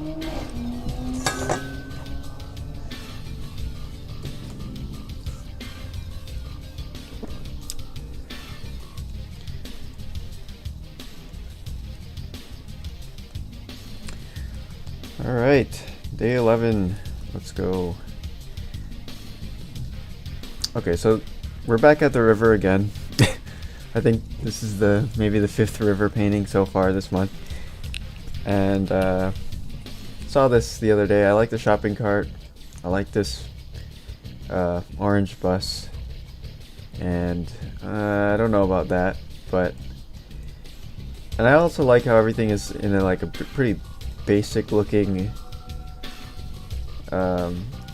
All right, day 11. Let's go. Okay, so we're back at the river again. I think this is maybe the 5th river painting so far this month. And saw this the other day. I like the shopping cart. I like this orange bus. And I don't know about that, but and I also like how everything is in a pretty basic looking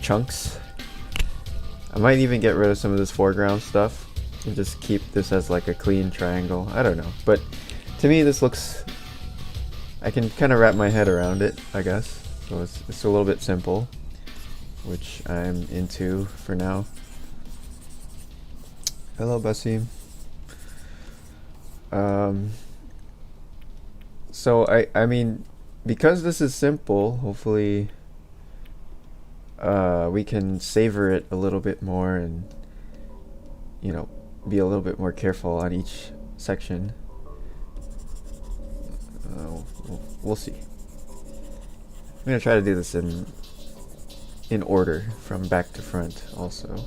chunks. I might even get rid of some of this foreground stuff and just keep this as like a clean triangle. I don't know, but to me this looks, I can kind of wrap my head around it, I guess. So it's a little bit simple, which I'm into for now. Hello, Bessie. So I mean, because this is simple, hopefully we can savor it a little bit more and, you know, be a little bit more careful on each section. We'll see. I'm gonna try to do this in order from back to front also.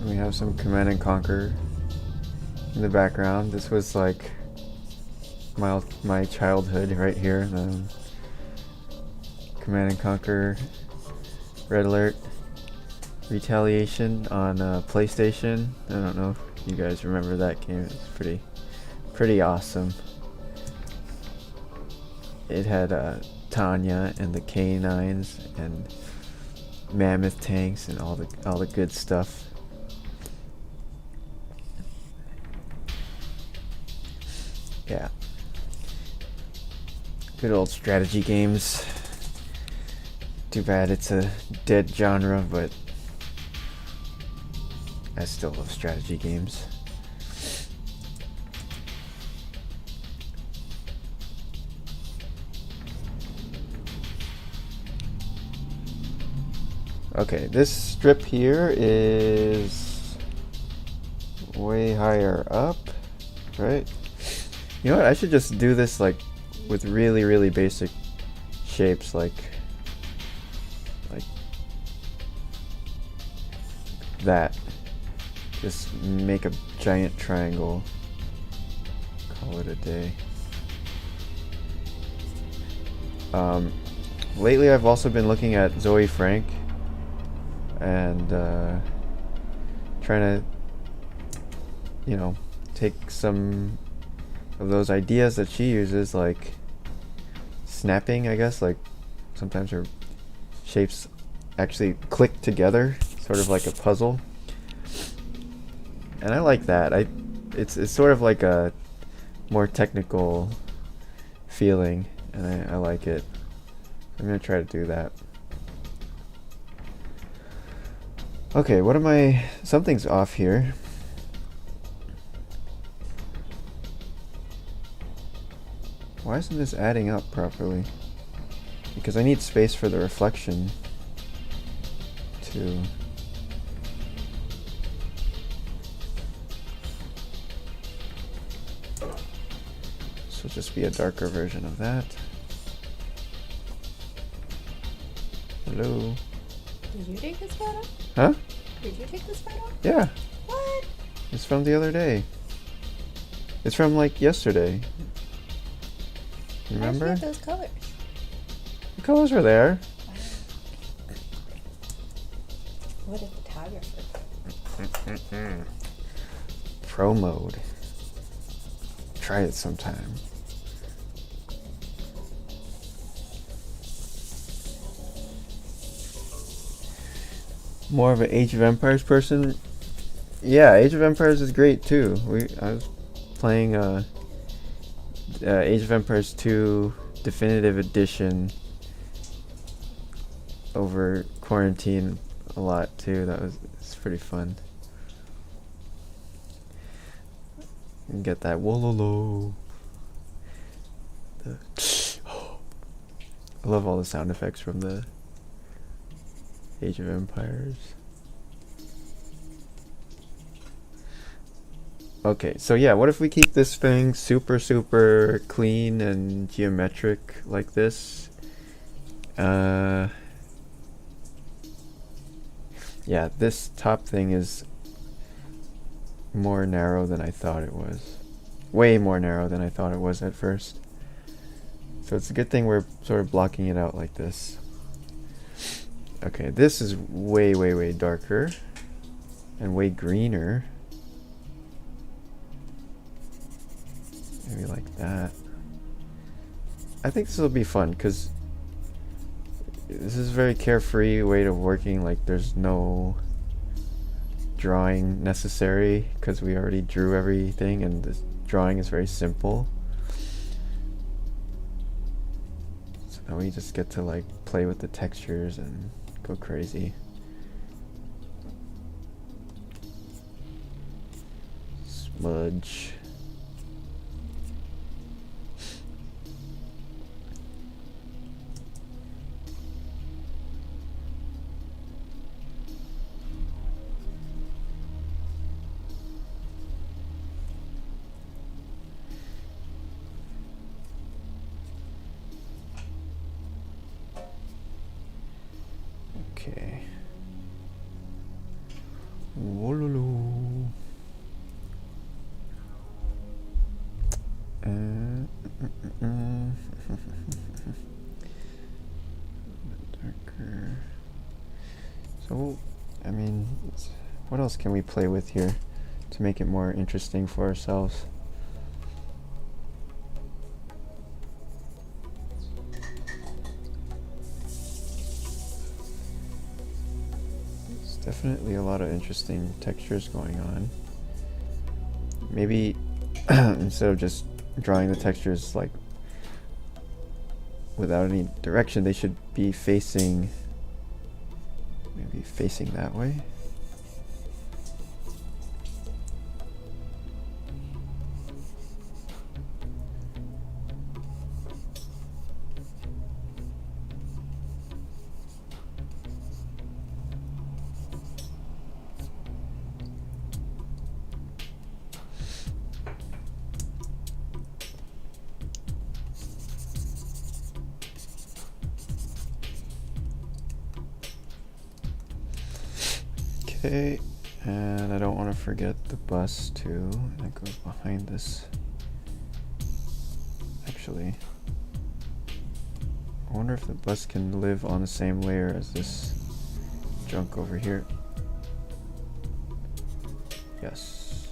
We have some Command and Conquer in the background. This was like my childhood right here. Command and Conquer Red Alert Retaliation on PlayStation. I don't know if you guys remember that game. It's pretty awesome. It had Tanya and the K9s and mammoth tanks and all the good stuff. Yeah. Good old strategy games. Too bad it's a dead genre, but I still love strategy games. Okay, this strip here is way higher up, right? You know what, I should just do this like with really basic shapes like that. Just make a giant triangle. Call it a day. Lately I've also been looking at Zoe Frank and trying to, you know, take some of those ideas that she uses, like snapping, I guess, like sometimes her shapes actually click together, sort of like a puzzle. And I like that. It's sort of like a more technical feeling, and I like it. I'm gonna try to do that. Okay, what am I? Something's off here. Why isn't this adding up properly? Because I need space for the reflection to... This will just be a darker version of that. Hello? Did you take this photo? Huh? Did you take this photo? Yeah. What? It's from the other day. It's from like yesterday. Remember? How'd you get those colors? The colors were there. What a photographer. Pro mode. Try it sometime. More of an Age of Empires person? Yeah, Age of Empires is great too. I was playing Age of Empires 2 definitive edition over quarantine a lot too. It's pretty fun. And get that wololo. I love all the sound effects from the Age of Empires. Okay, so yeah, what if we keep this thing super clean and geometric like this? Yeah, this top thing is more narrow than I thought it was. Way more narrow than I thought it was at first. So it's a good thing we're sort of blocking it out like this. Okay, this is way darker and way greener. Maybe like that. I think this will be fun because this is a very carefree way of working. Like there's no drawing necessary because we already drew everything and this drawing is very simple. So now we just get to like play with the textures and go crazy. Smudge. Okay. Wololo. Darker. So, I mean, what else can we play with here to make it more interesting for ourselves? Definitely a lot of interesting textures going on. Maybe instead of just drawing the textures like without any direction, they should be facing, maybe facing that way. Okay, and I don't want to forget the bus too. That goes behind this. Actually, I wonder if the bus can live on the same layer as this junk over here. Yes.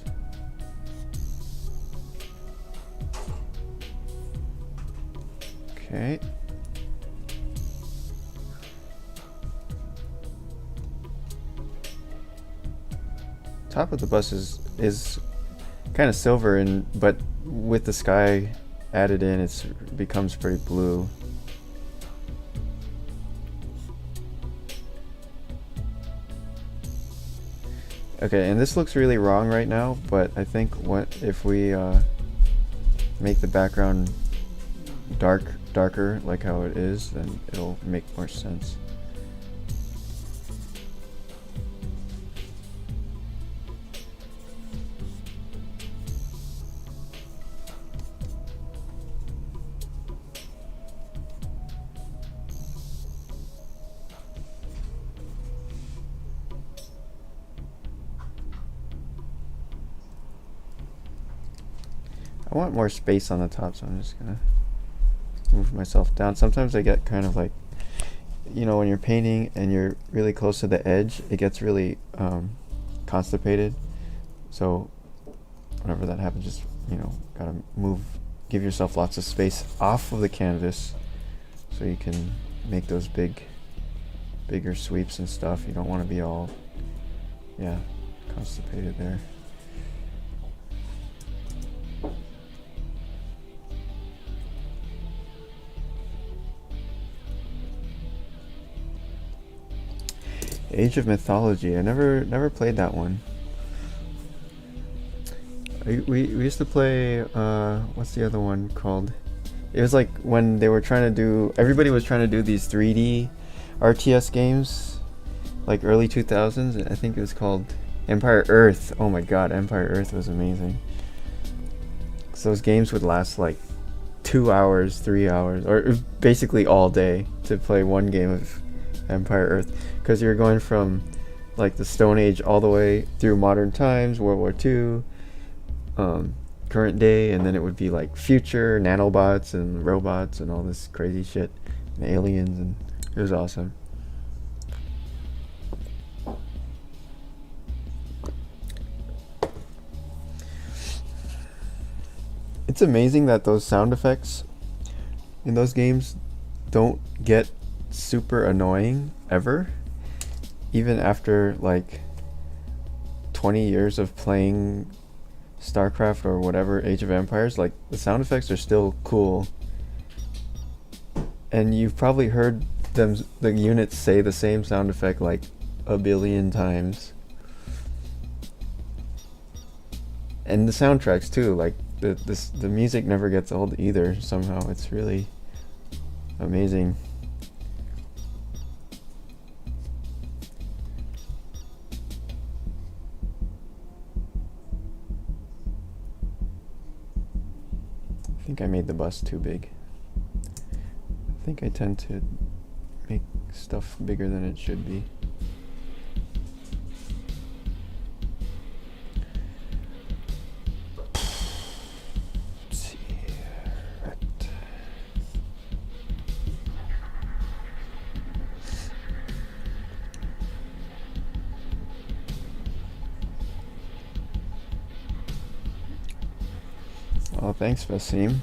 Okay. Top of the bus is kind of silver, and but with the sky added in, it becomes pretty blue. Okay, and this looks really wrong right now, but I think what if we make the background darker like how it is, then it'll make more sense. I want more space on the top, so I'm just gonna move myself down. Sometimes I get kind of like, you know, when you're painting and you're really close to the edge, it gets really constipated. So whenever that happens, just, you know, gotta move, give yourself lots of space off of the canvas so you can make those bigger sweeps and stuff. You don't want to be all, yeah, constipated there. Age of Mythology. I never played that one. We used to play, what's the other one called? It was like when they were trying to do, everybody was trying to do these 3D RTS games, like early 2000s. I think it was called Empire Earth. Oh my god, Empire Earth was amazing. So those games would last like 2 hours, 3 hours, or basically all day to play one game of Empire Earth, because you're going from like the Stone Age all the way through modern times, World War II, current day, and then it would be like future nanobots and robots and all this crazy shit, and aliens, and it was awesome. It's amazing that those sound effects in those games don't get super annoying ever, even after like 20 years of playing StarCraft or whatever, Age of Empires. Like, the sound effects are still cool, and you've probably heard the units say the same sound effect like a billion times. And the soundtracks too, like the music never gets old either. Somehow it's really amazing. I think I made the bus too big. I think I tend to make stuff bigger than it should be. Let's see. Right. Oh, thanks, Vasim.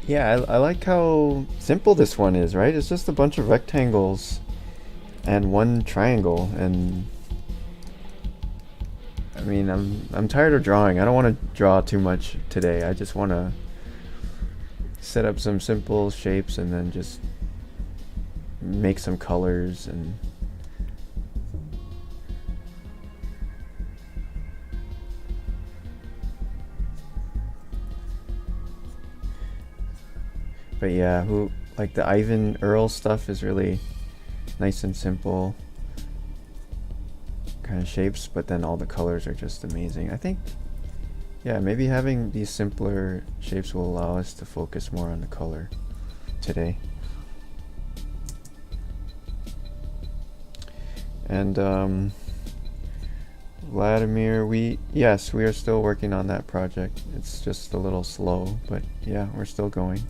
Yeah, I like how simple this one is, right? It's just a bunch of rectangles and one triangle, and I mean, I'm tired of drawing. I don't want to draw too much today. I just want to set up some simple shapes and then just make some colors and but yeah, like the Ivan Earl stuff is really nice and simple kind of shapes, but then all the colors are just amazing. I think, yeah, maybe having these simpler shapes will allow us to focus more on the color today. And Vladimir, yes, we are still working on that project. It's just a little slow, but yeah, we're still going.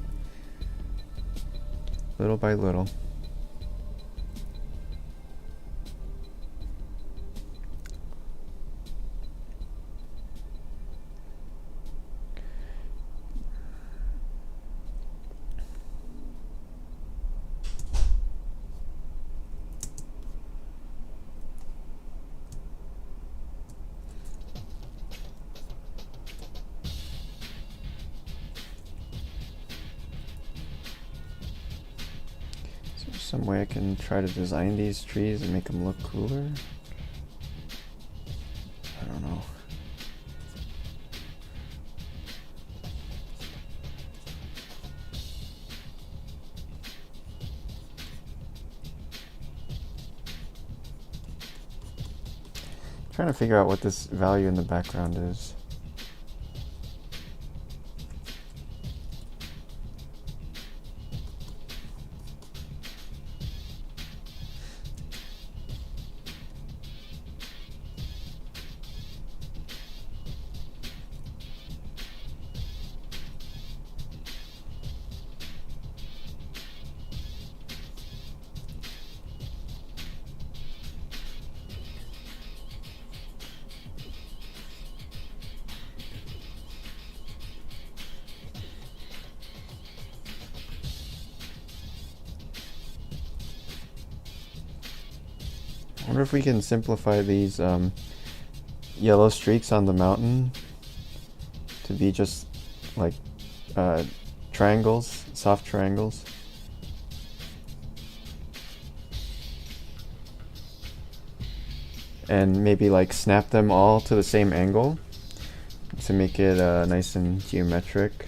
Little by little. Some way I can try to design these trees and make them look cooler? I don't know. I'm trying to figure out what this value in the background is. I wonder if we can simplify these yellow streaks on the mountain to be just like triangles, soft triangles. and maybe like snap them all to the same angle to make it nice and geometric.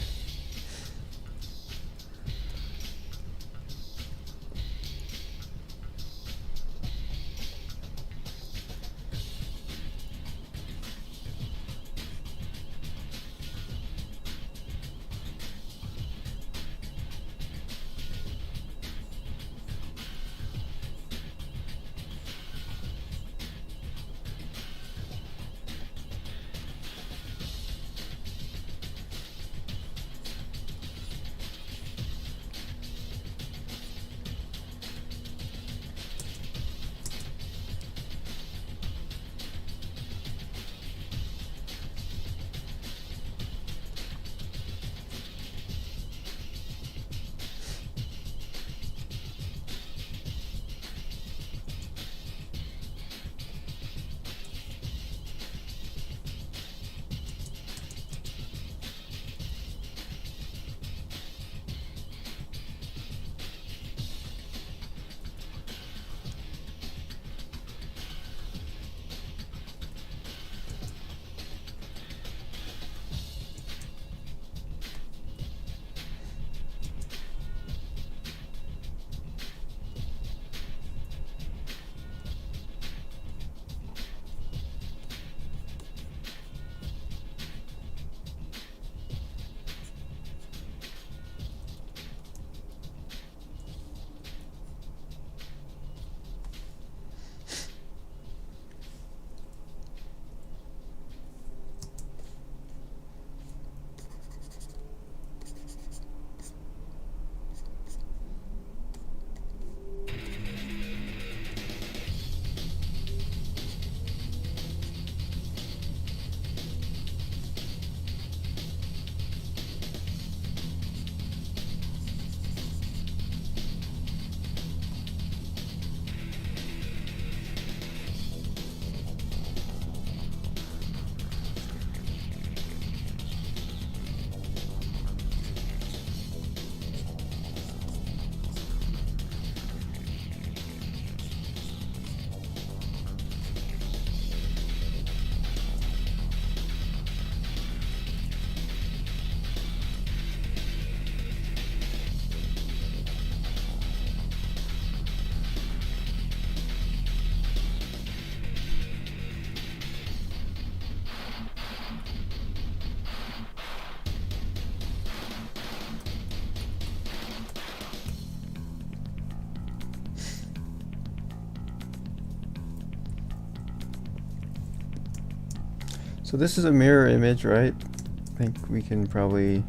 So this is a mirror image, right? I think we can probably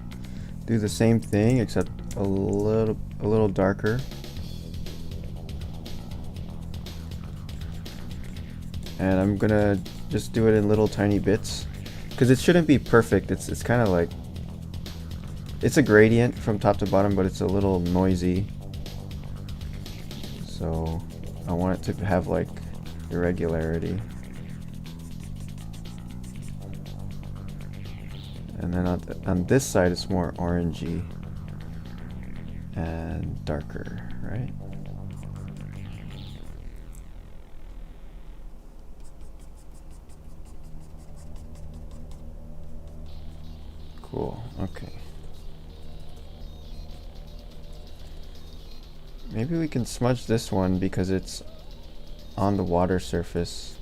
do the same thing except a little darker. And I'm gonna just do it in little tiny bits because it shouldn't be perfect. It's kind of like, it's a gradient from top to bottom, but it's a little noisy. So I want it to have like irregularity. And then on this side it's more orangey and darker, right? Cool, okay. Maybe we can smudge this one because it's on the water surface.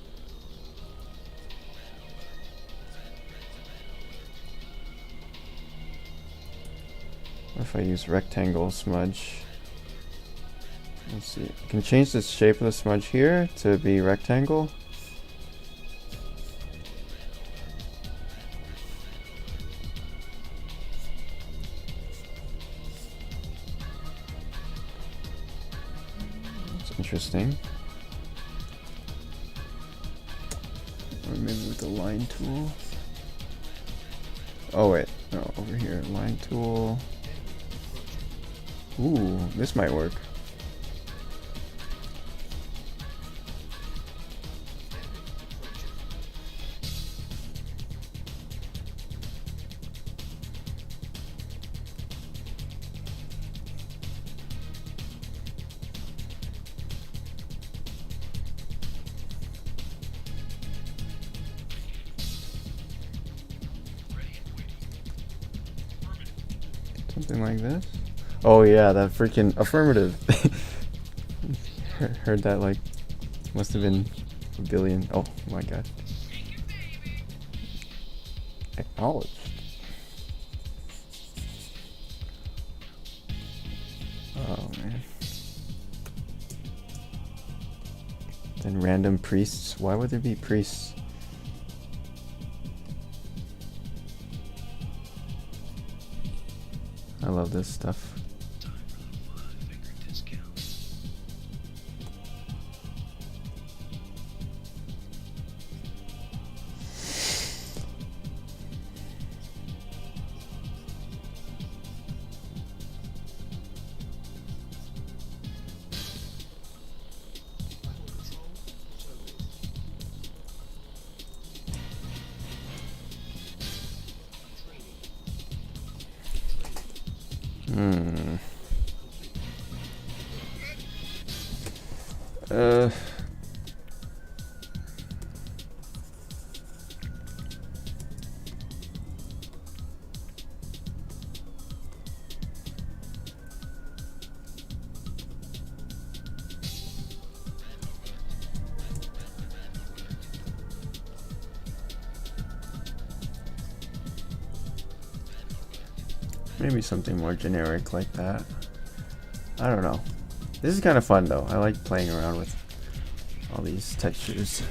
What if I use rectangle smudge? Let's see. I can change the shape of the smudge here to be rectangle. That's interesting. Or maybe with the line tool. Oh wait, no, over here, line tool. Ooh, this might work. Something like this. Oh yeah, that freaking affirmative. Heard that like must have been a billion. Oh my god. Acknowledged. Oh man. Then random priests. Why would there be priests? I love this stuff. Hmm. Maybe something more generic like that. I don't know. This is kind of fun though. I like playing around with all these textures.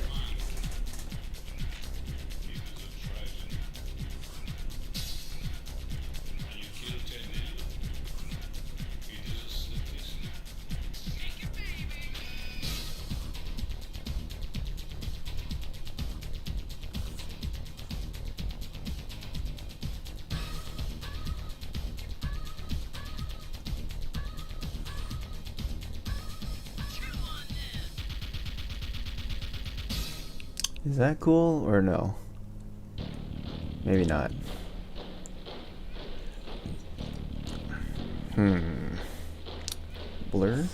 Is that cool or no? Maybe not. Blur?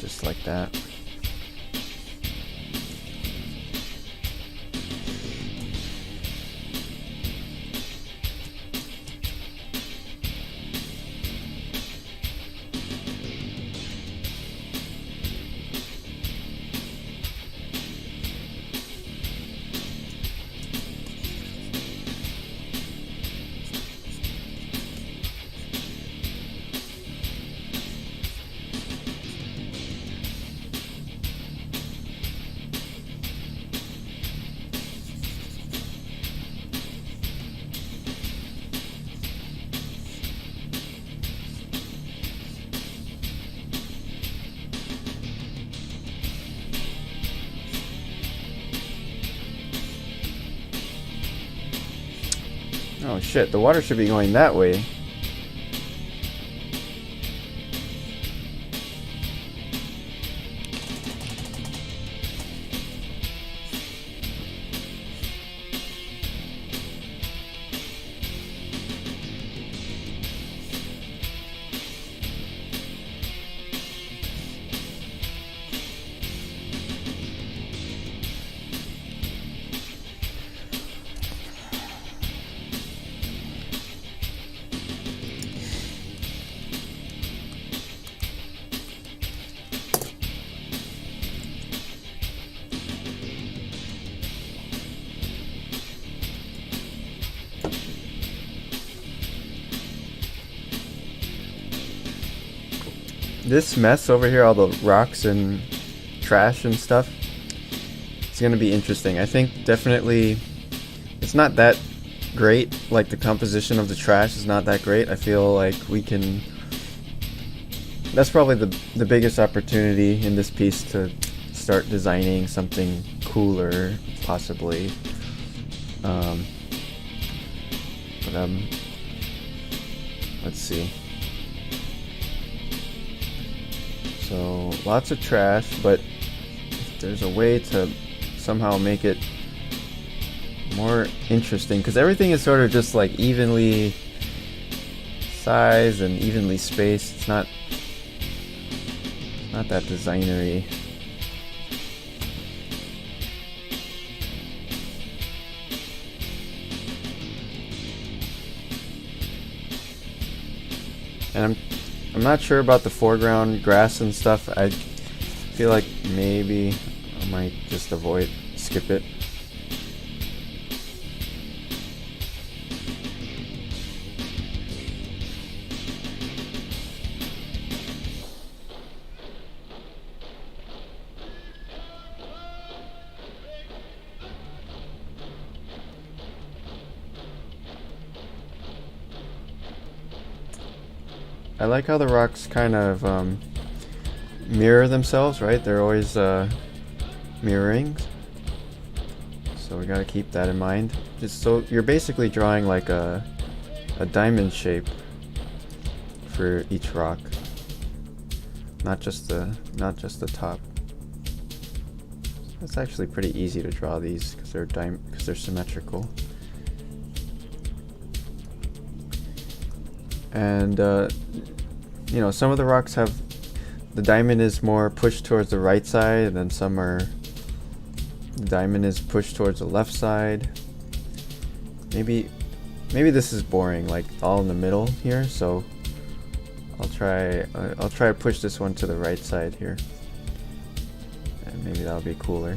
Just like that. Oh shit, the water should be going that way. This mess over here, all the rocks and trash and stuff, it's gonna be interesting. I think definitely it's not that great. Like the composition of the trash is not that great. I feel like we can. That's probably the biggest opportunity in this piece to start designing something cooler, possibly. Let's see. So lots of trash, but if there's a way to somehow make it more interesting, because everything is sort of just like evenly sized and evenly spaced. It's not that designery. And I'm not sure about the foreground grass and stuff. I feel like maybe I might just skip it. I like how the rocks kind of mirror themselves, right? They're always mirroring. So we gotta keep that in mind. Just so you're basically drawing like a diamond shape for each rock. Not just the top. It's actually pretty easy to draw these because they're symmetrical. And you know, some of the rocks have the diamond is more pushed towards the right side, and then some are the diamond is pushed towards the left side. Maybe this is boring, like all in the middle here. So I'll try to push this one to the right side here, and maybe that'll be cooler.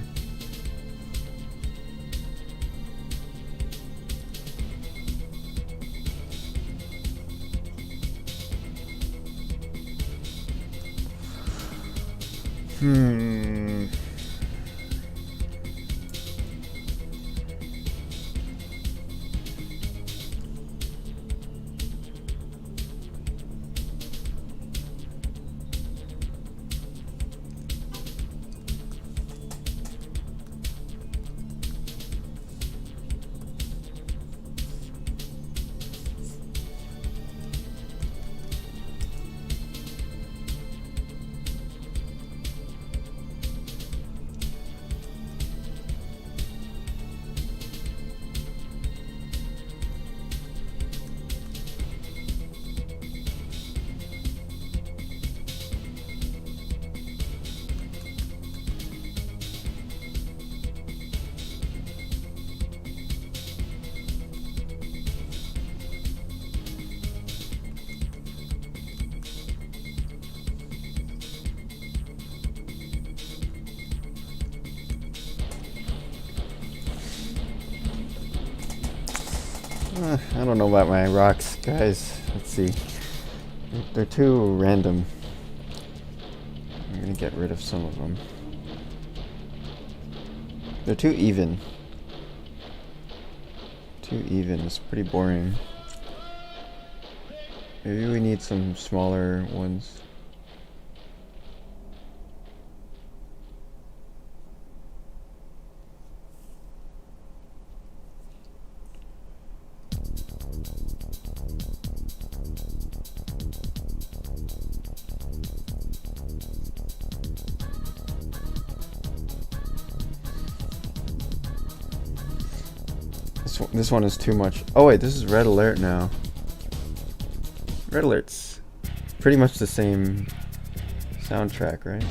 I don't know about my rocks, guys. Let's see. They're too random. I'm gonna get rid of some of them. They're too even. Too even. It's pretty boring. Maybe we need some smaller ones. This one is too much. Oh wait, this is Red Alert now. Red Alert's pretty much the same soundtrack, right?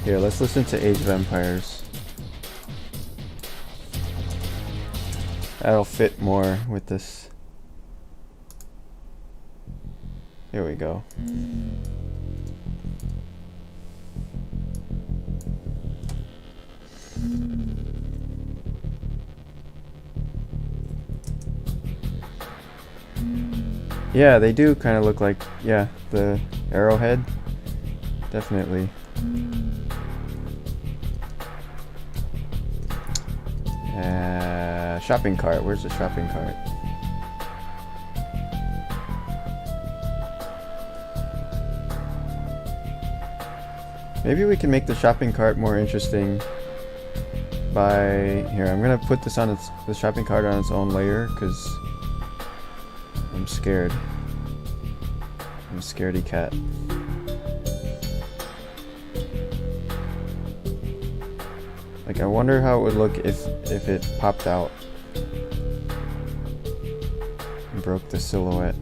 Here, let's listen to Age of Empires. That'll fit more with this. Here we go. Yeah, they do kind of look like, yeah, the arrowhead. Definitely. Shopping cart. Where's the shopping cart? Maybe we can make the shopping cart more interesting by... Here, I'm gonna put this on the shopping cart on its own layer, because scared. I'm a scaredy cat. Like, I wonder how it would look if it popped out and broke the silhouette.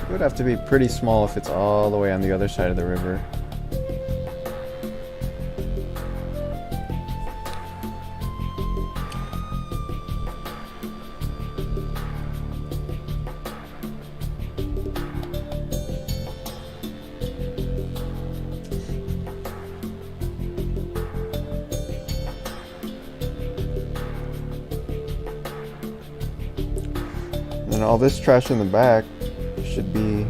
It would have to be pretty small if it's all the way on the other side of the river. And all this trash in the back should be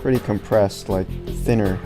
pretty compressed, like thinner.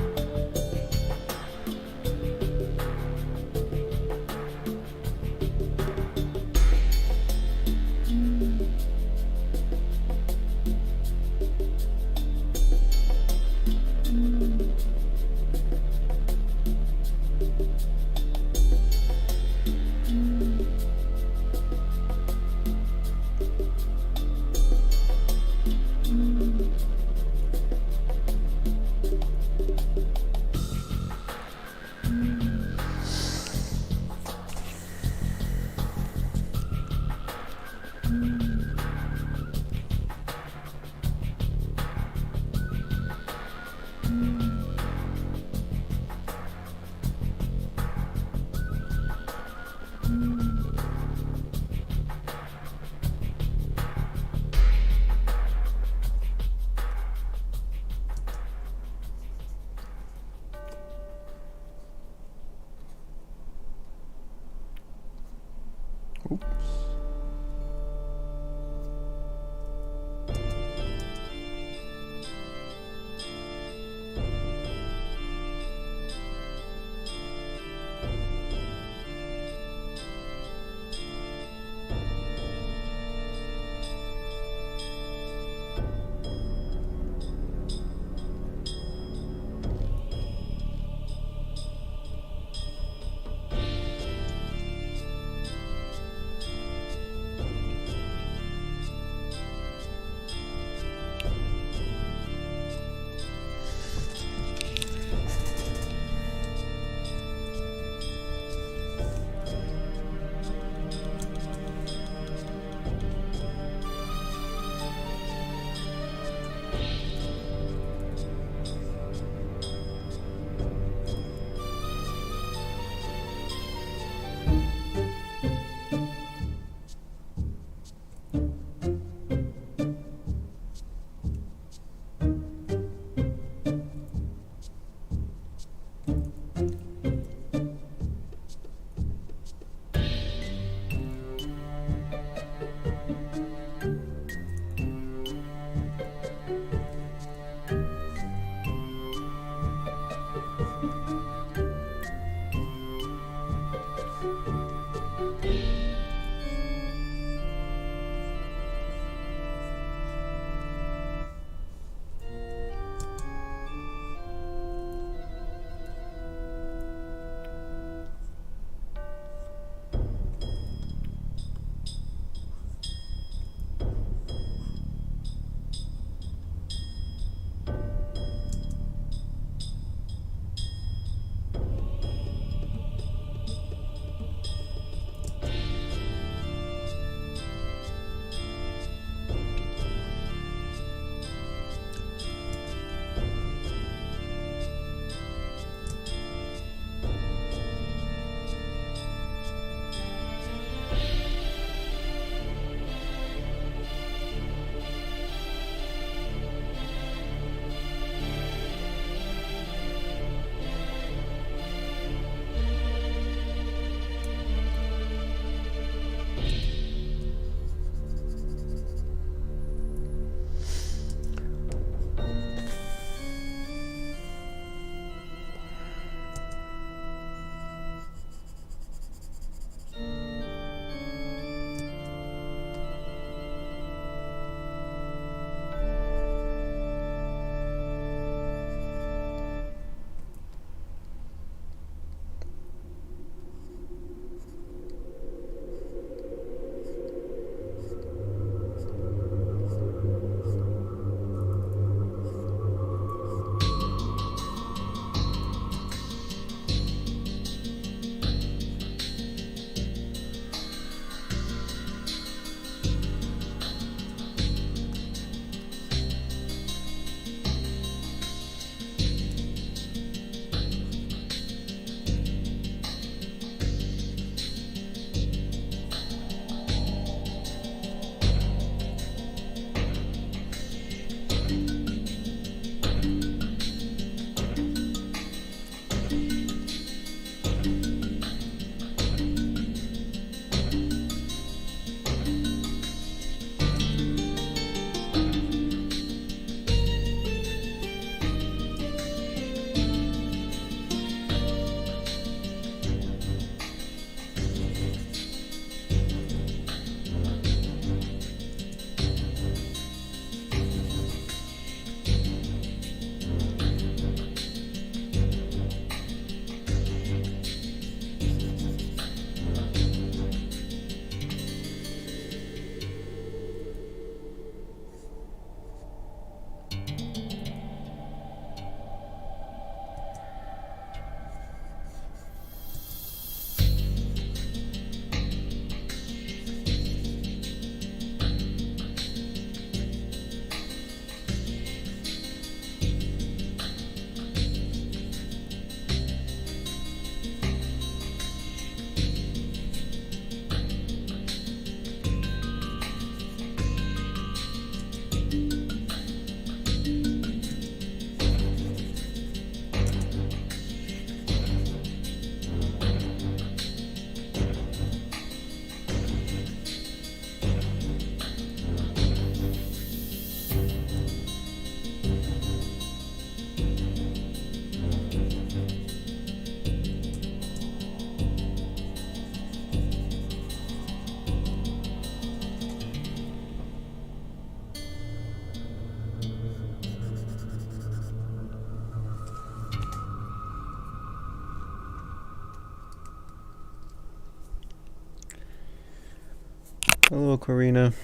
Hello, Corina.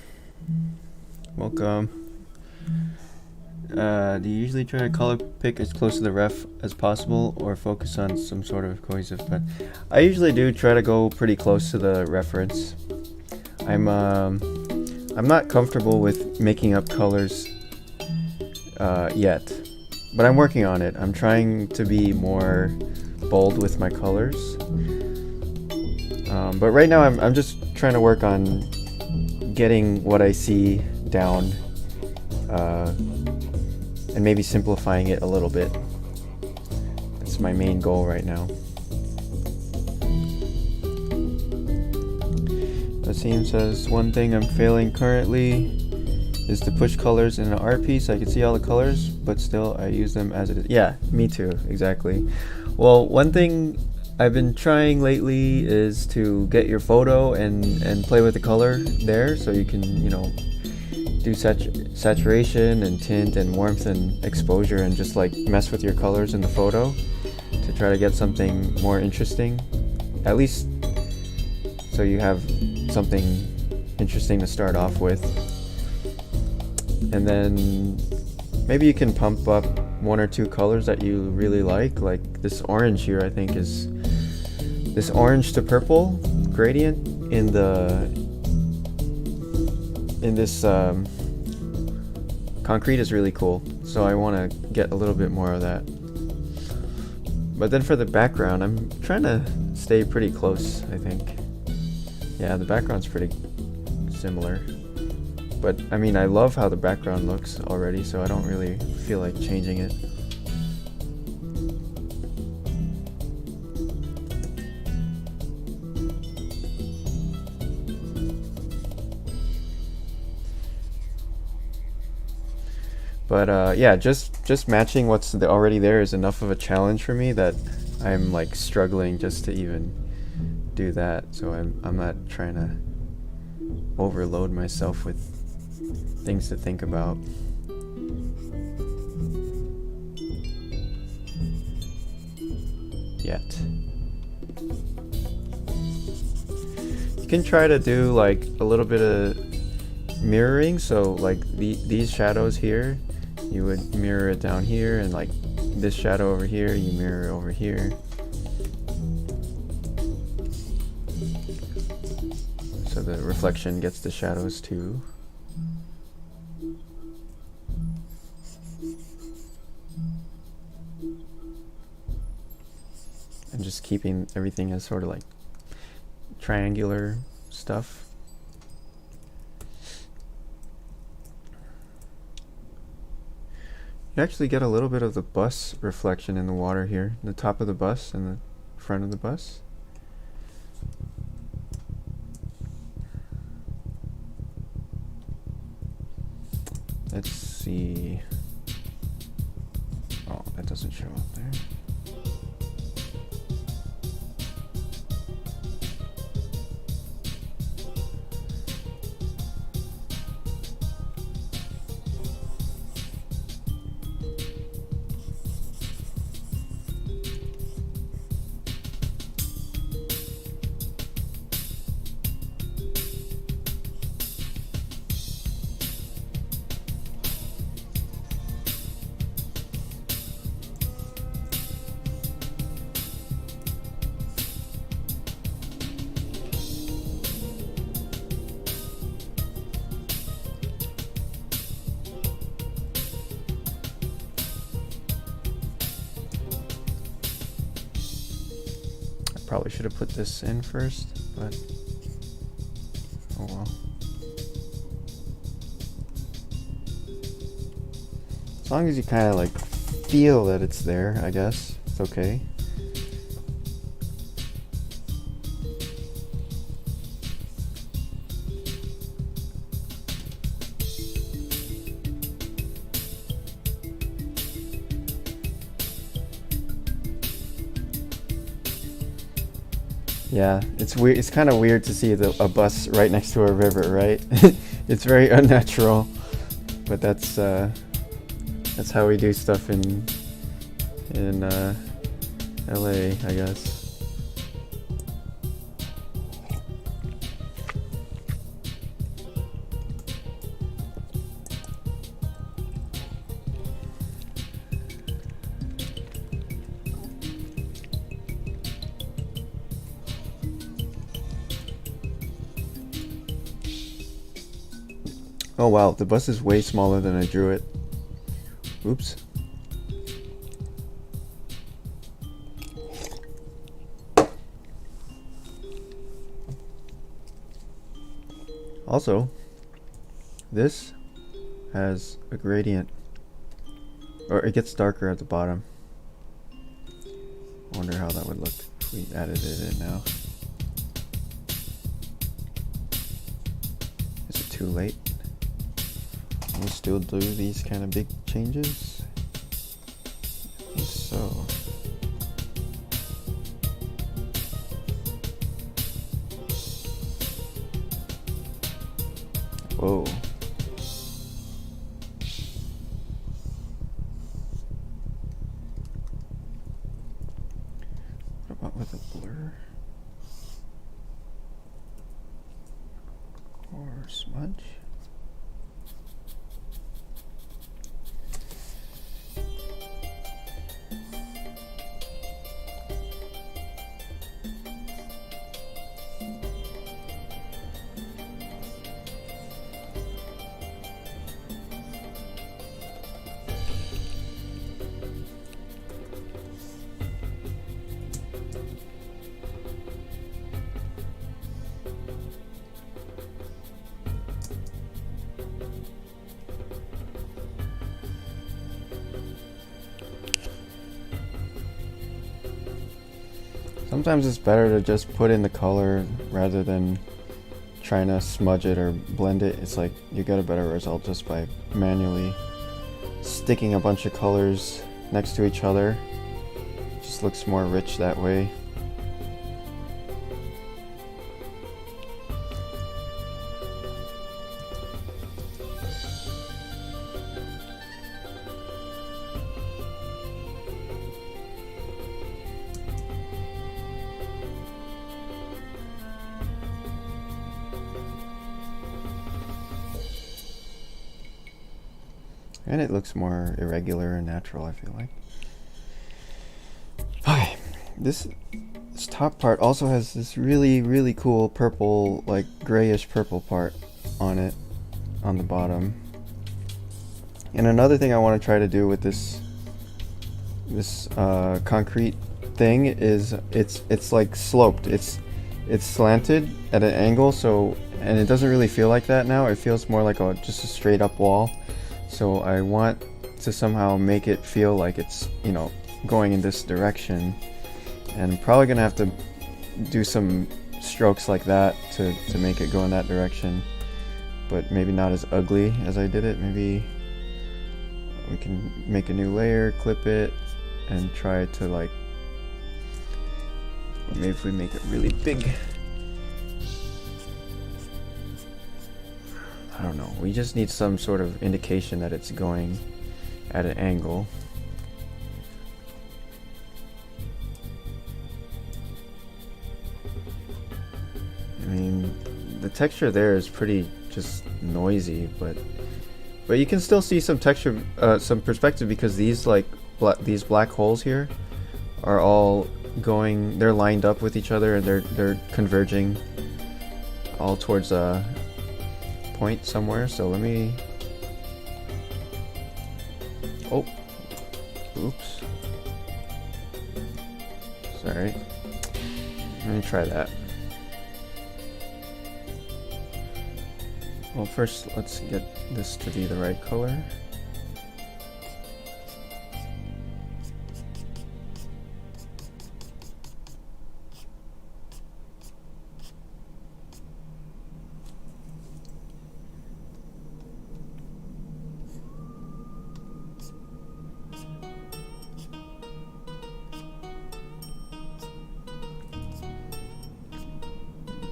Welcome. Do you usually try to color pick as close to the ref as possible or focus on some sort of cohesive pen? I usually do try to go pretty close to the reference. I'm not comfortable with making up colors yet, but I'm working on it. I'm trying to be more bold with my colors. But right now I'm just trying to work on getting what I see down and maybe simplifying it a little bit. That's my main goal right now. Asim says, one thing I'm failing currently is to push colors in an art piece. I can see all the colors, but still I use them as it is. Yeah, me too, exactly. Well, one thing I've been trying lately is to get your photo and play with the color there, so you can, you know, do saturation and tint and warmth and exposure and just like mess with your colors in the photo to try to get something more interesting, at least so you have something interesting to start off with. And then maybe you can pump up one or two colors that you really like this orange here. I think is this orange to purple gradient in this concrete is really cool, so I want to get a little bit more of that. But then for the background, I'm trying to stay pretty close, I think. Yeah, the background's pretty similar, but I mean, I love how the background looks already, so I don't really feel like changing it. But yeah, just matching what's already there is enough of a challenge for me that I'm like struggling just to even do that. So I'm not trying to overload myself with things to think about. Yet. You can try to do like a little bit of mirroring, so like these shadows here, you would mirror it down here, and like this shadow over here, you mirror over here. So the reflection gets the shadows too. And just keeping everything as sort of like triangular stuff. You actually get a little bit of the bus reflection in the water here, the top of the bus and the front of the bus. Let's see. Oh, that doesn't show up there. Probably should have put this in first, but oh well. As long as you kind of like feel that it's there, I guess it's okay. Yeah, it's weird. It's kind of weird to see a bus right next to a river, right? It's very unnatural, but that's how we do stuff in LA, I guess. Oh wow, the bus is way smaller than I drew it. Oops. Also, this has a gradient, or it gets darker at the bottom. I wonder how that would look if we added it in now. Is it too late? Can we still do these kind of big changes? I think so. Whoa. What about with a blur? Or smudge? Sometimes it's better to just put in the color rather than trying to smudge it or blend it. It's like you get a better result just by manually sticking a bunch of colors next to each other. Just looks more rich that way. And it looks more irregular and natural, I feel like. Okay, this top part also has this really cool purple, like grayish purple part on it, on the bottom. And another thing I want to try to do with this concrete thing is it's like sloped. It's slanted at an angle, so, and it doesn't really feel like that now. It feels more like just a straight up wall. So I want to somehow make it feel like it's, you know, going in this direction. And I'm probably gonna have to do some strokes like that to make it go in that direction. But maybe not as ugly as I did it. Maybe we can make a new layer, clip it, and try to like, maybe if we make it really big. I don't know, we just need some sort of indication that it's going at an angle. I mean, the texture there is pretty just noisy, but you can still see some texture, some perspective, because these like these black holes here are all going, they're lined up with each other and they're converging all towards a point somewhere. So let me, oh, oops, sorry, let me try that. Well, first let's get this to be the right color.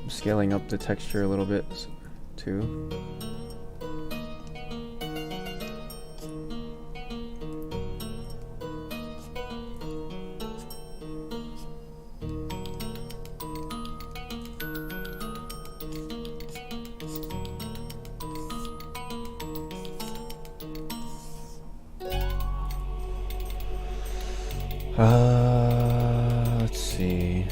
Scaling up the texture a little bit too. Let's see.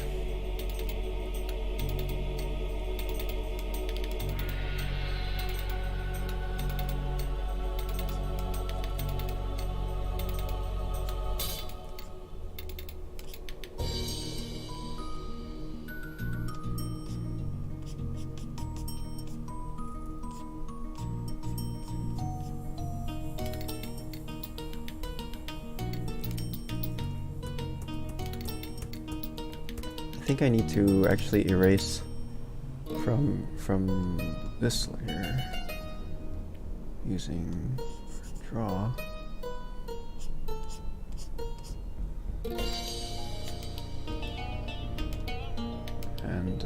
think I need to actually erase from this layer using draw. And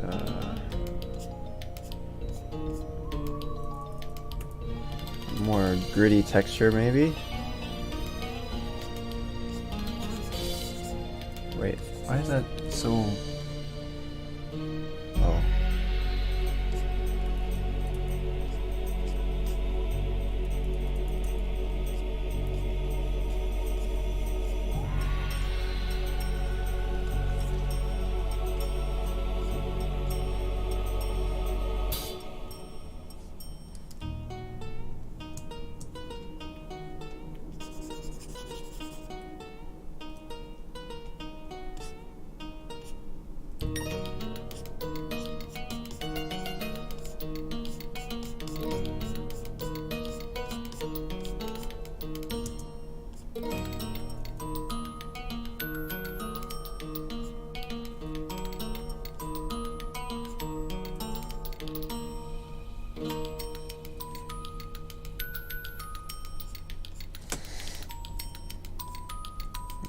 more gritty texture maybe. Wait, why is that so... Oh.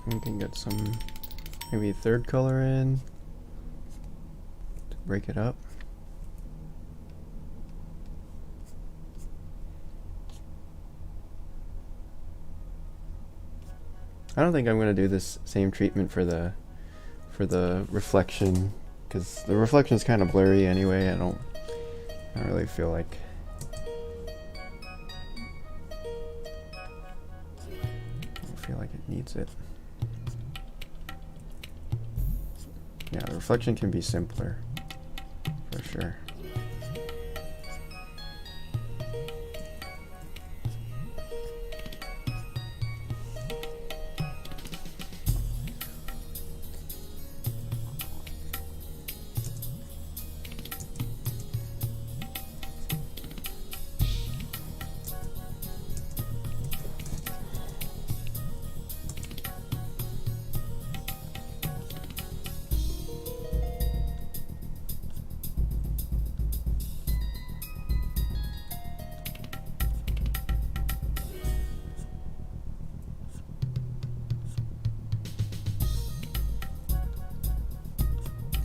We can get some maybe third color in to break it up. I don't think I'm going to do this same treatment for the reflection, because the reflection is kind of blurry anyway. I don't really feel like it needs it. Yeah, the reflection can be simpler, for sure.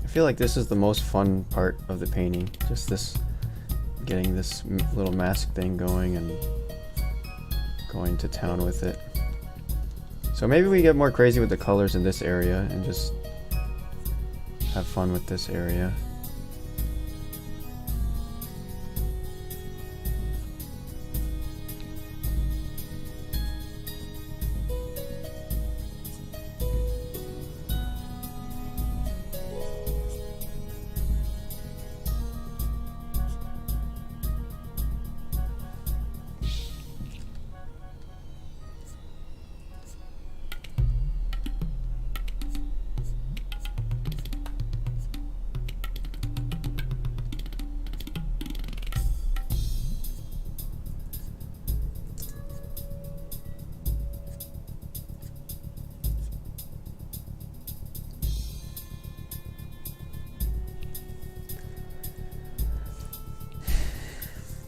I feel like this is the most fun part of the painting, just this, getting this little mask thing going and going to town with it. So maybe we get more crazy with the colors in this area and just have fun with this area.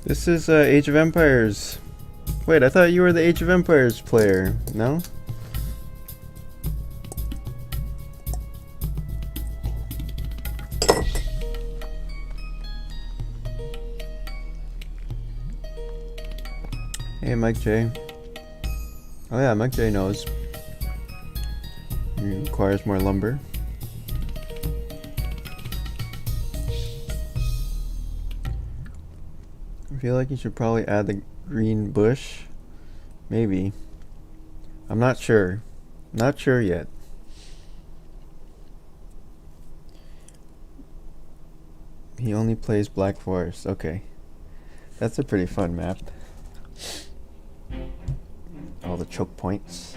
This is Age of Empires. Wait, I thought you were the Age of Empires player. No? Hey, Mike J. Oh yeah, Mike J knows. It requires more lumber. I feel like you should probably add the green bush. Maybe. I'm not sure. Not sure yet. He only plays Black Forest. Okay. That's a pretty fun map. All the choke points.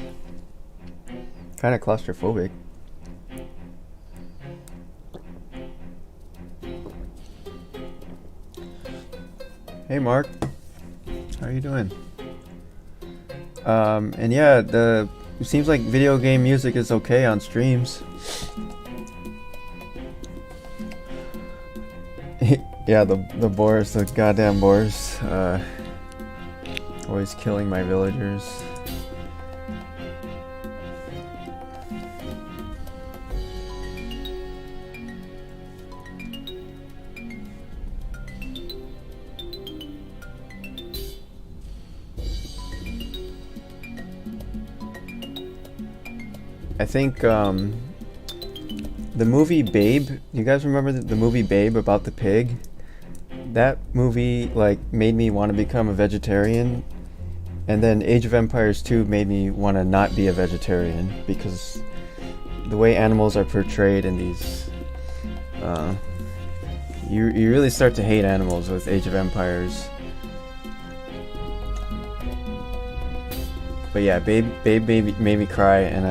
Kind of claustrophobic. Hey Mark, how are you doing? And yeah, it seems like video game music is okay on streams. Yeah, the boars, the goddamn boars, always killing my villagers. I think the movie Babe, you guys remember the movie Babe about the pig? That movie like made me want to become a vegetarian, and then Age of Empires 2 made me want to not be a vegetarian because the way animals are portrayed in these you really start to hate animals with Age of Empires. But yeah, Babe made me cry, and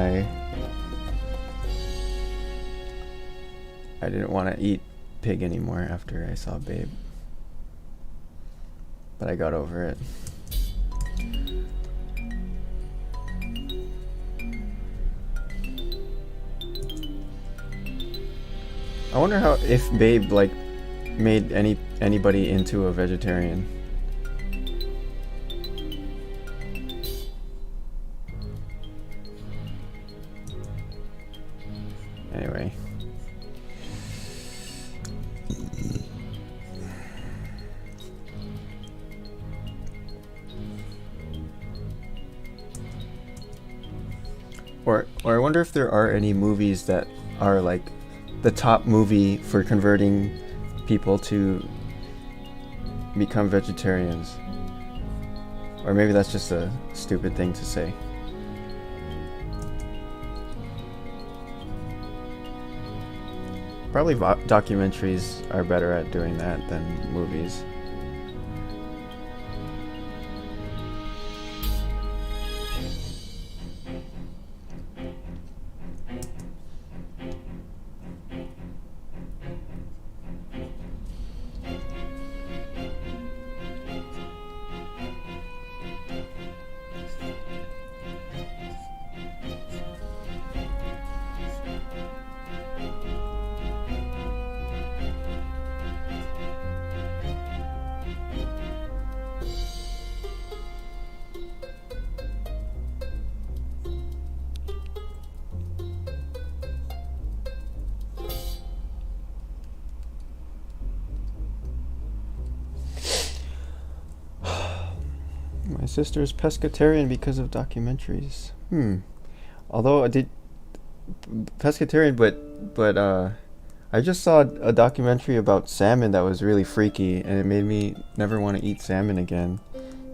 I didn't want to eat pig anymore after I saw Babe. But I got over it. I wonder how if Babe like made anybody into a vegetarian. Anyway. Or I wonder if there are any movies that are like the top movie for converting people to become vegetarians. Or maybe that's just a stupid thing to say. Probably documentaries are better at doing that than movies. My sister's pescatarian because of documentaries. Although I did pescatarian, but I just saw a documentary about salmon that was really freaky, and it made me never want to eat salmon again,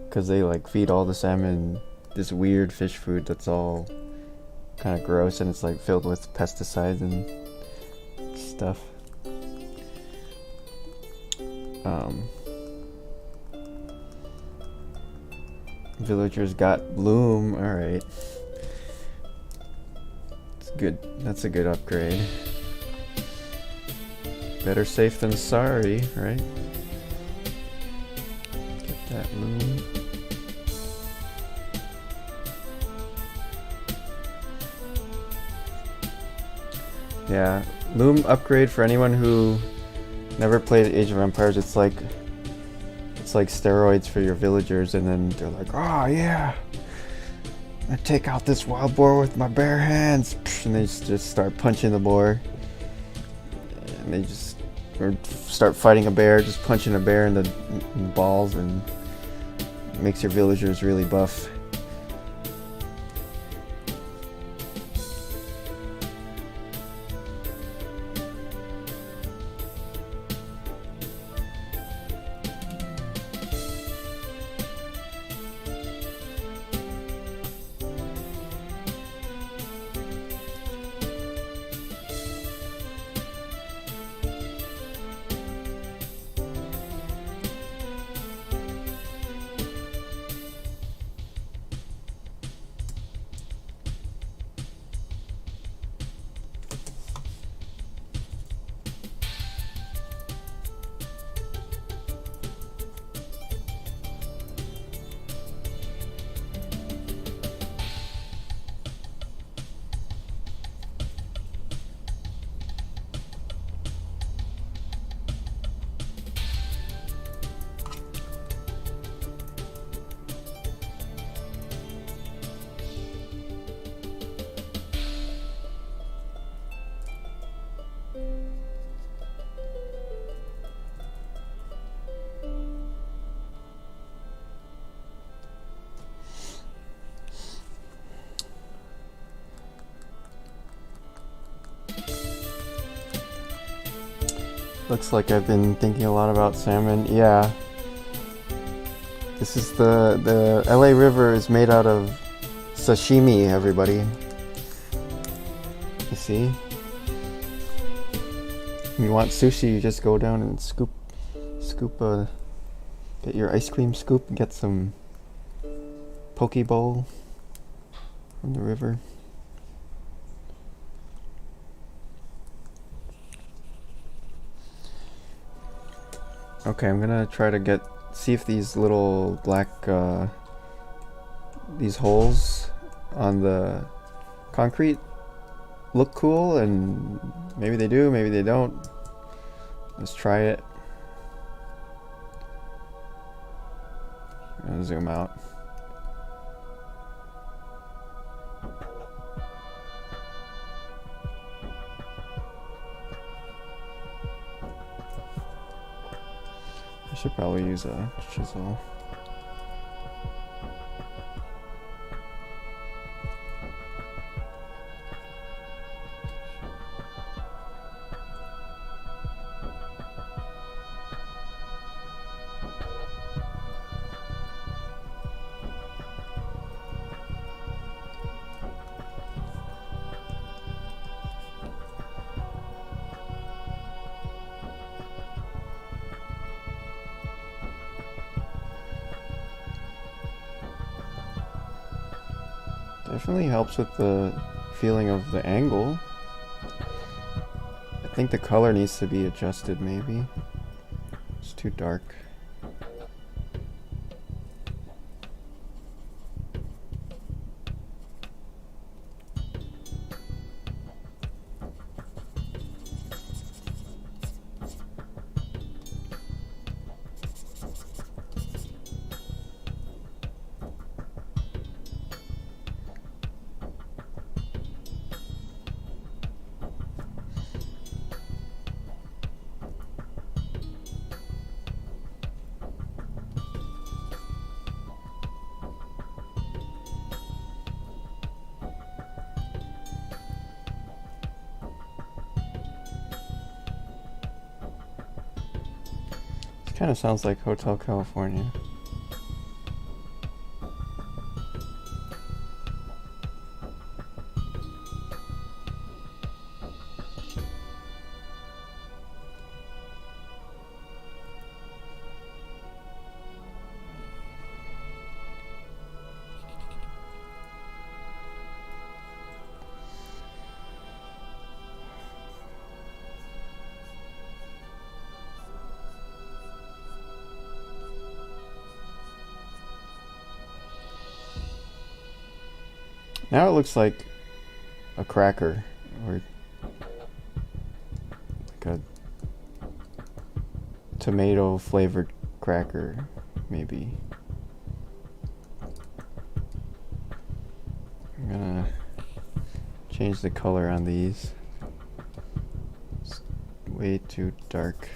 because they like feed all the salmon this weird fish food that's all kind of gross, and it's like filled with pesticides and stuff. Villagers got bloom. Alright. It's good. That's a good upgrade. Better safe than sorry, right? Get that loom. Yeah, loom upgrade for anyone who never played Age of Empires. It's like steroids for your villagers, and then they're like, oh yeah, I take out this wild boar with my bare hands, and they just start punching the boar, and they just start fighting a bear, just punching a bear in the balls, and it makes your villagers really buff. Looks like I've been thinking a lot about salmon. Yeah. This is the LA River is made out of sashimi, everybody. You see? When you want sushi, you just go down and scoop get your ice cream scoop and get some poke bowl from the river. Okay, I'm gonna try to see if these little black, these holes on the concrete look cool, and maybe they do, maybe they don't. Let's try it. I'm gonna zoom out. I should probably use a chisel. Definitely helps with the feeling of the angle. I think the color needs to be adjusted, maybe. It's too dark. Kind of sounds like Hotel California. Now it looks like a cracker, or like a tomato flavored cracker, maybe. I'm gonna change the color on these. It's way too dark.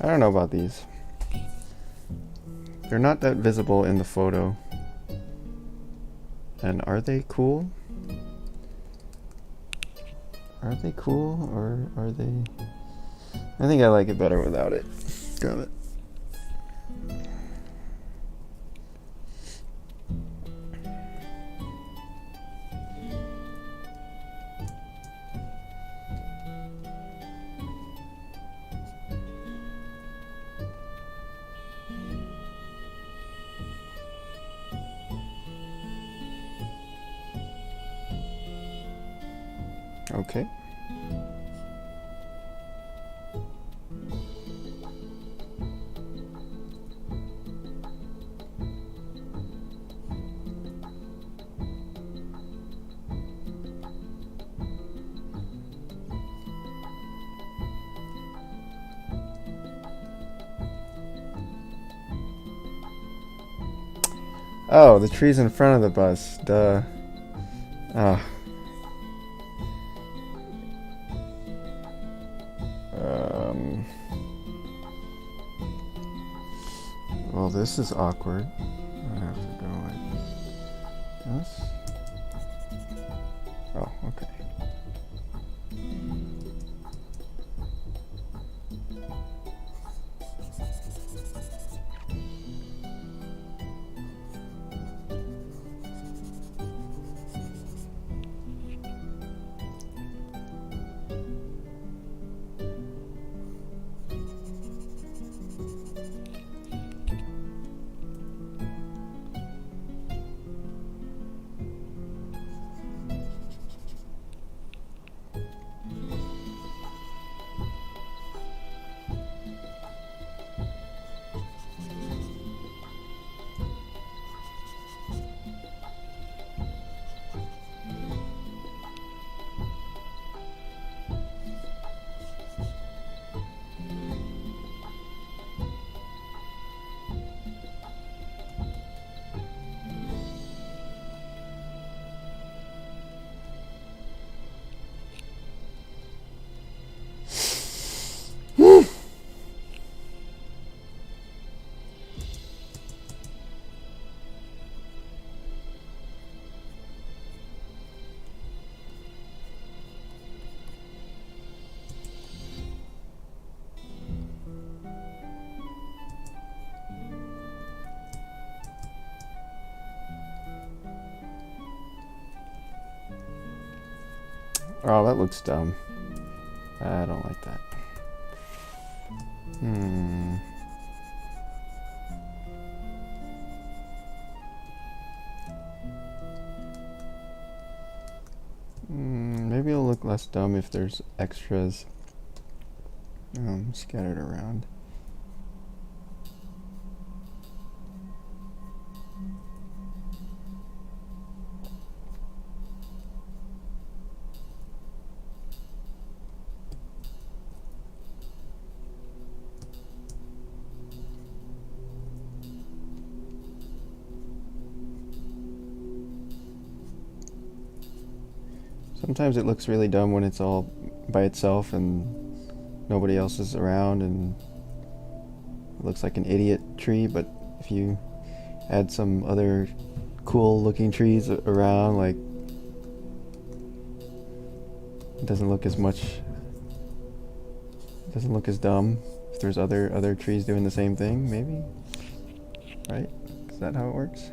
I don't know about these. They're not that visible in the photo. And are they cool? Are they cool, or are they... I think I like it better without it. Got it. Okay. Oh, the tree's in front of the bus. Duh. Oh. Well, this is awkward. I have to go like this. Oh, okay. Oh, that looks dumb. I don't like that. Maybe it'll look less dumb if there's extras scattered around. Sometimes it looks really dumb when it's all by itself and nobody else is around and it looks like an idiot tree, but if you add some other cool looking trees around, like, it doesn't look as much, it doesn't look as dumb if there's other trees doing the same thing, maybe, right? Is that how it works?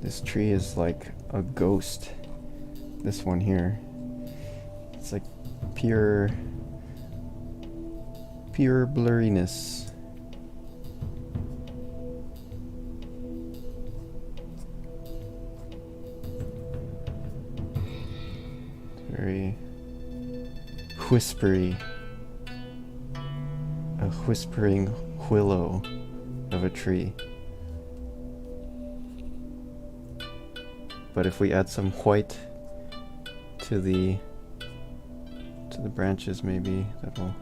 This tree is like a ghost. This one here. It's like pure blurriness. It's very whispery. A whispering willow of a tree. But if we add some white to the branches, maybe that will.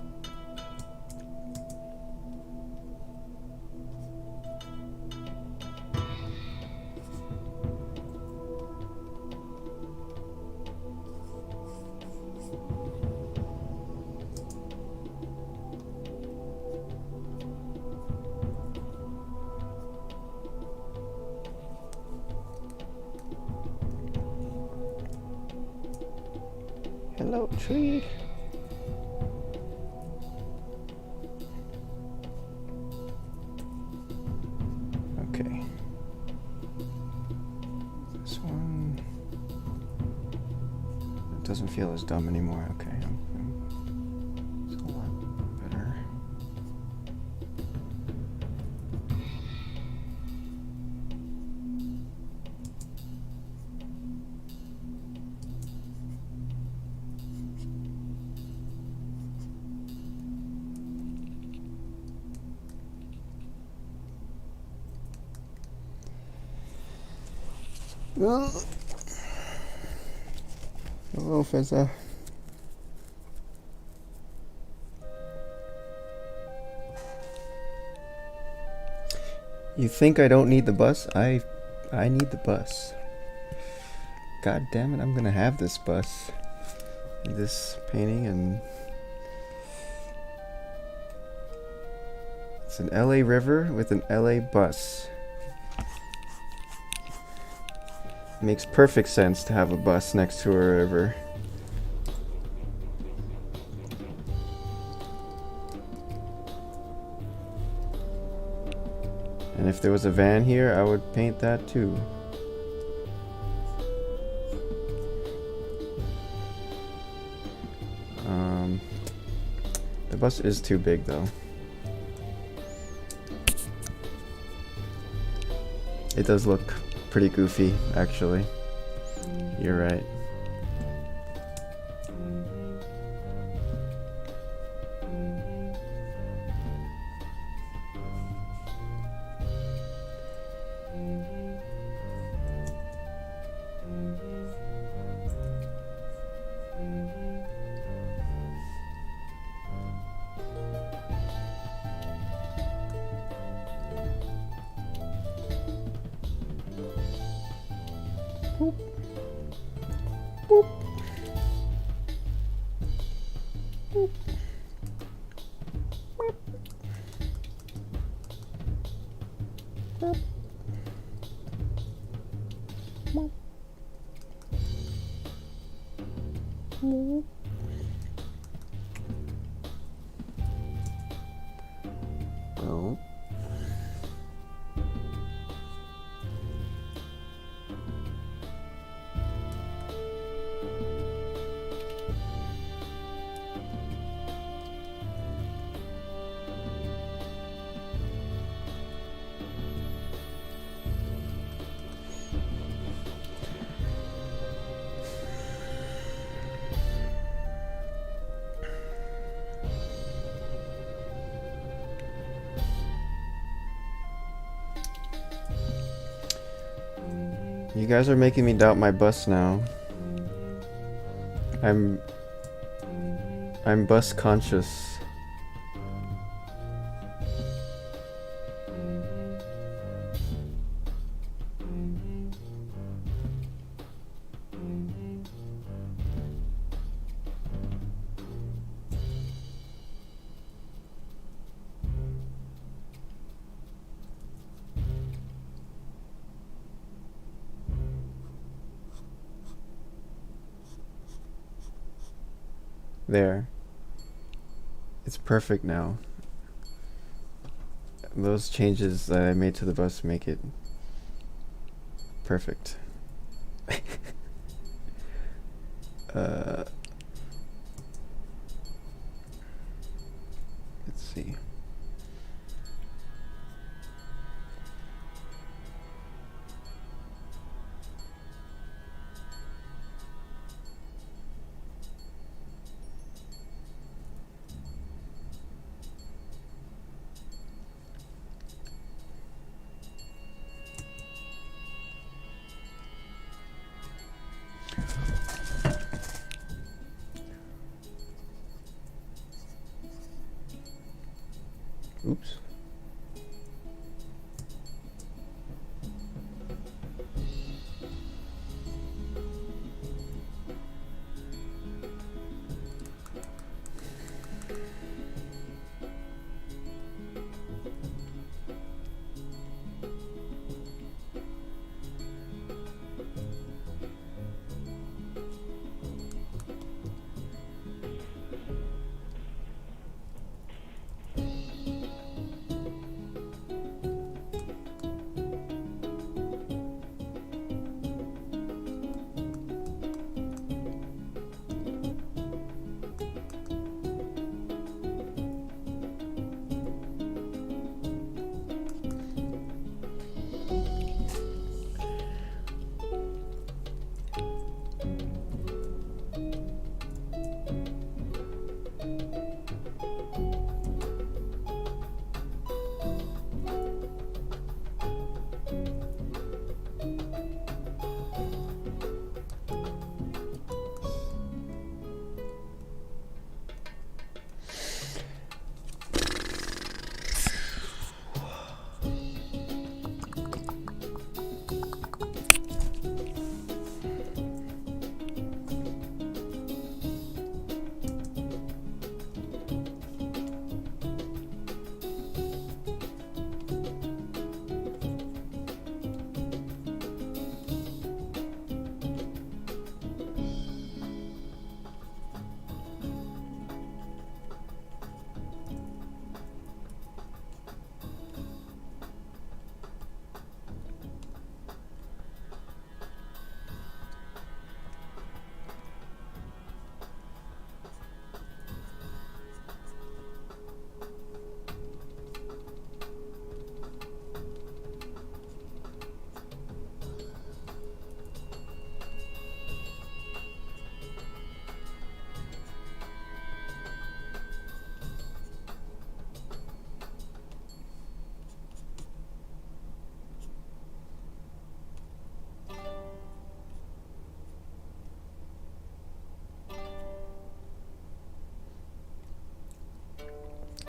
Hello, tree. Okay. This one. It doesn't feel as dumb anymore. Okay. It's a lot better. Hello, Fezza. You think I don't need the bus? I need the bus. God damn it, I'm gonna have this bus. This painting, and it's an LA river with an LA bus. Makes perfect sense to have a bus next to a river. And if there was a van here, I would paint that too. The bus is too big though. It does look pretty goofy, actually. You're right. Boop. Boop. Boop. Boop. Boop. Boop. Boop. Oh. You guys are making me doubt my bus now. I'm bus conscious. There. It's perfect now. Those changes that I made to the bus make it perfect. Let's see. Oops.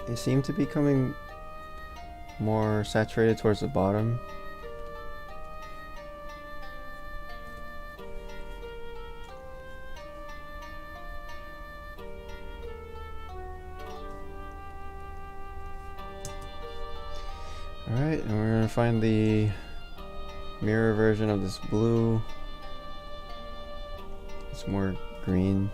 They seem to be coming more saturated towards the bottom. Alright, and we're gonna find the mirror version of this blue. It's more green.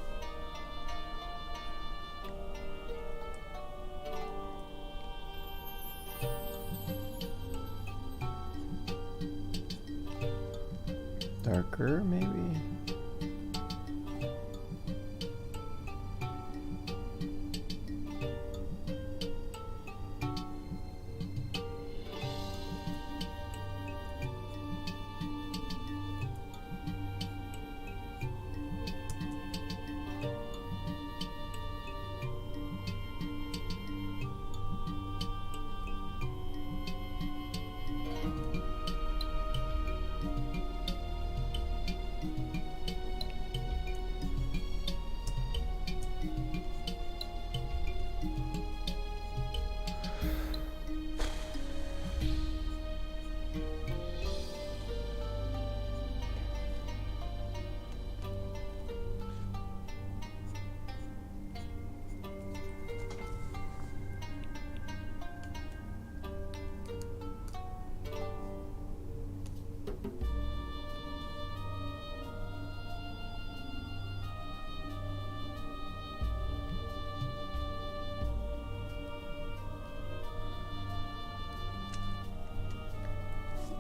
Darker, maybe?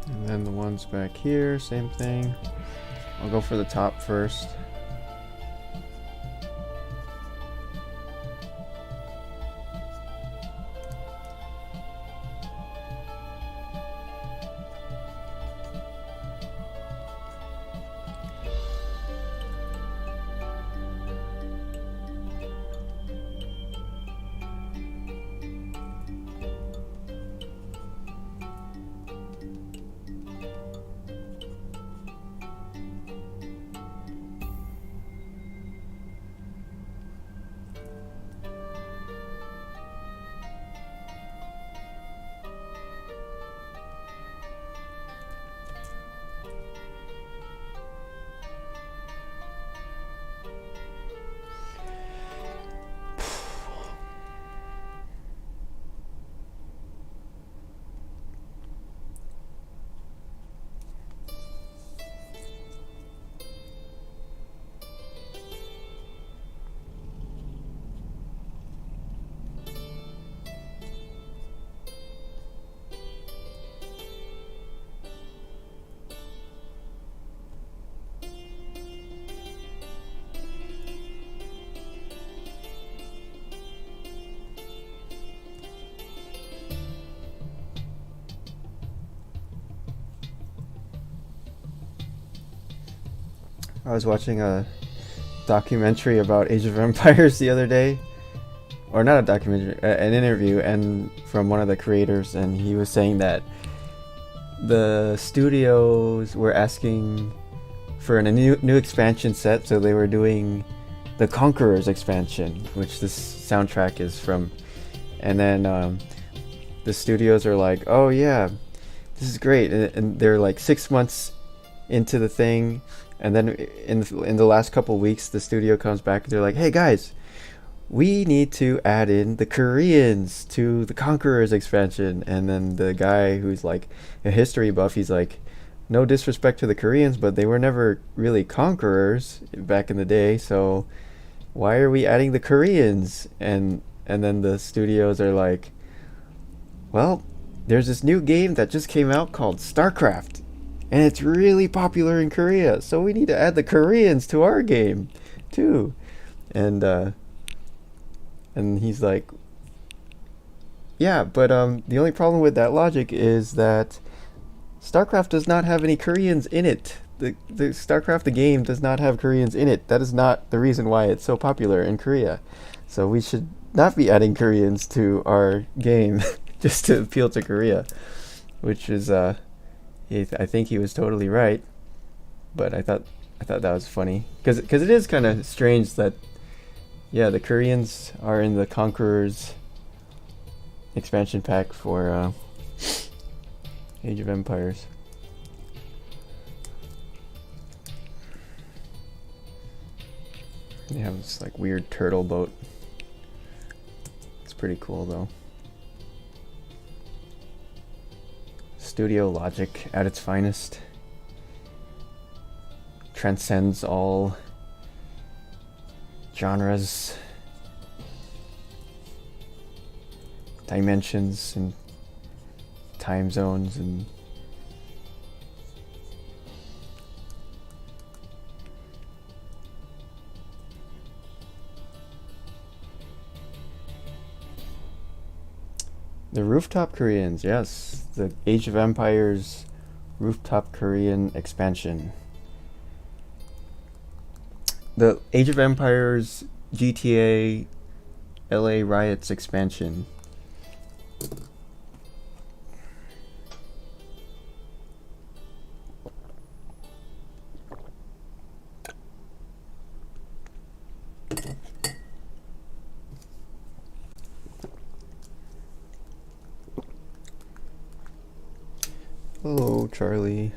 And then the ones back here, same thing. I'll go for the top first. I was watching a documentary about Age of Empires the other day, or not a documentary, an interview, and from one of the creators, and he was saying that the studios were asking for a new expansion set, so they were doing the Conquerors expansion, which this soundtrack is from, and then the studios are like, oh yeah, this is great, and they're like 6 months into the thing. And then in the last couple weeks, the studio comes back and they're like, hey guys, we need to add in the Koreans to the Conquerors expansion. And then the guy who's like a history buff, he's like, no disrespect to the Koreans, but they were never really conquerors back in the day, so why are we adding the Koreans? And then the studios are like, well, there's this new game that just came out called StarCraft, and it's really popular in Korea, so we need to add the Koreans to our game too. And he's like, yeah, but the only problem with that logic is that StarCraft does not have any Koreans in it. The StarCraft the game does not have Koreans in it. That is not the reason why it's so popular in Korea. So we should not be adding Koreans to our game just to appeal to Korea, which is I think he was totally right, but I thought that was funny because it is kind of strange that, yeah, the Koreans are in the Conquerors expansion pack for Age of Empires. They have this like weird turtle boat. It's pretty cool though. Studio logic at its finest. Transcends all genres, dimensions, and time zones, and the Rooftop Koreans, yes, the Age of Empires Rooftop Korean expansion. The Age of Empires GTA LA Riots expansion. Hello, Charlie.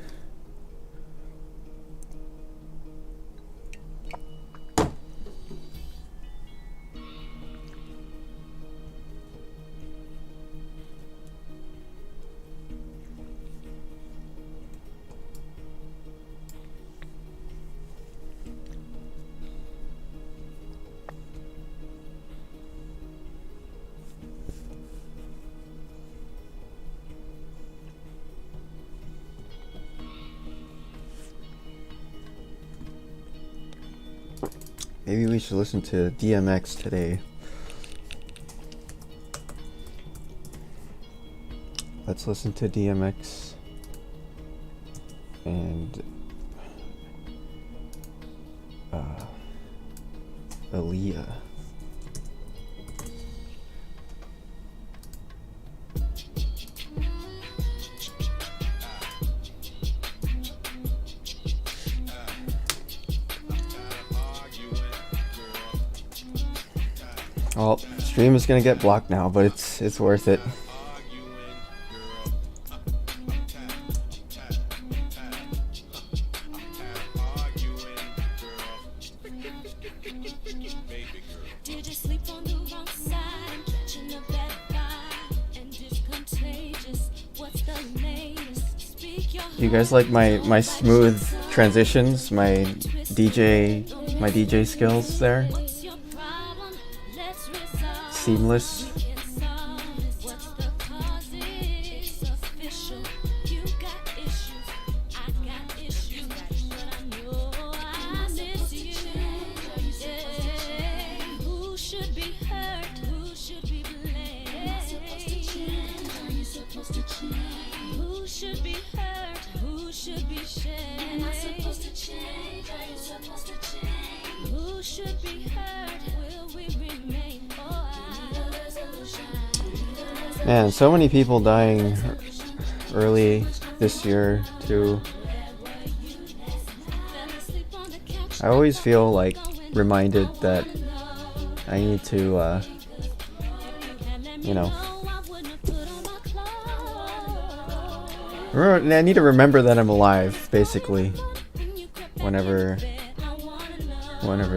Maybe we should listen to DMX today. Let's listen to DMX and Aaliyah. Well, stream is gonna get blocked now, but it's worth it. You guys like my smooth transitions, my DJ skills there? Seamless. Man, so many people dying early this year too. I always feel like reminded that I need to, I need to remember that I'm alive, basically, whenever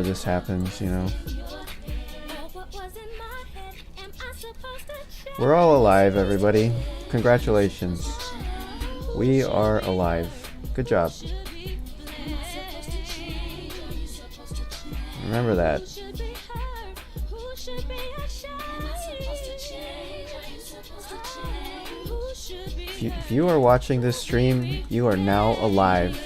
this happens, you know. We're all alive, everybody. Congratulations. We are alive. Good job. Remember that. If you are watching this stream, you are now alive.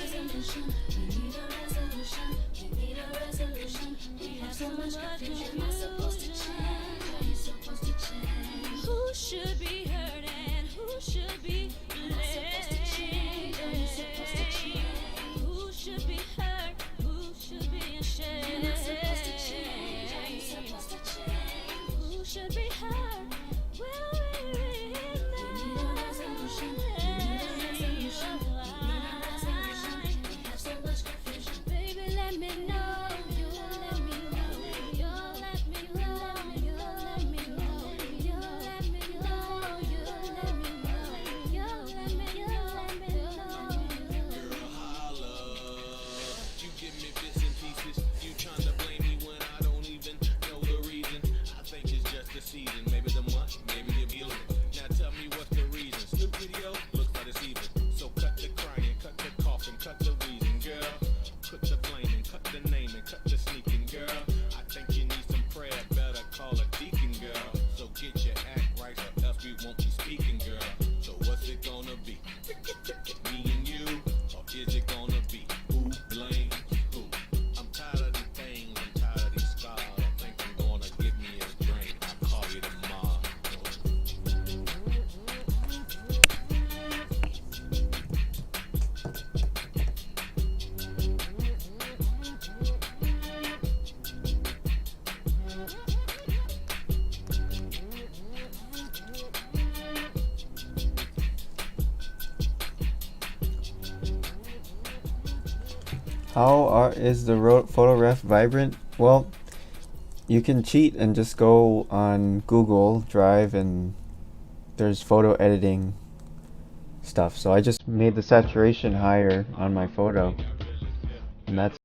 Is the photo ref vibrant? Well, you can cheat and just go on Google Drive and there's photo editing stuff. So I just made the saturation higher on my photo, and that's.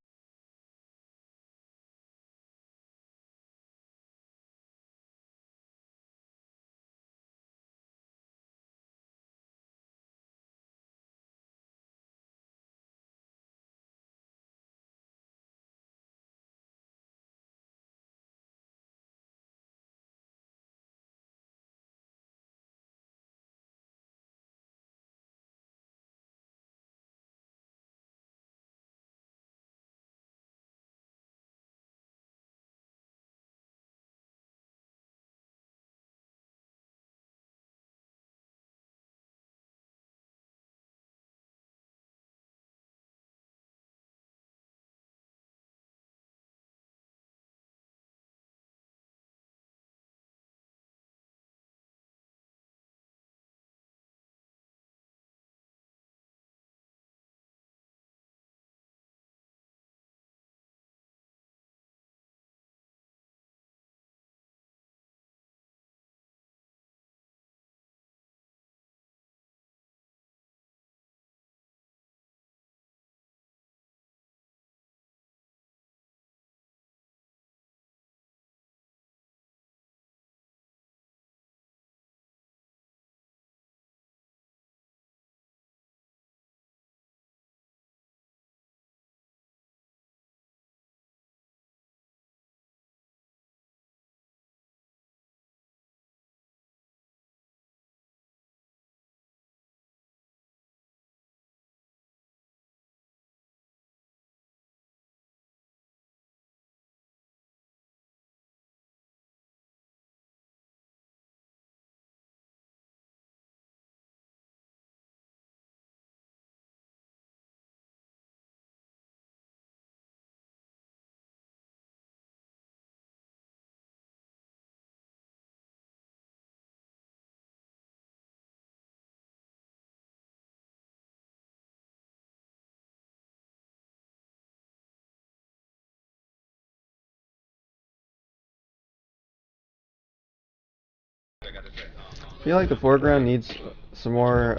I feel like the foreground needs some more,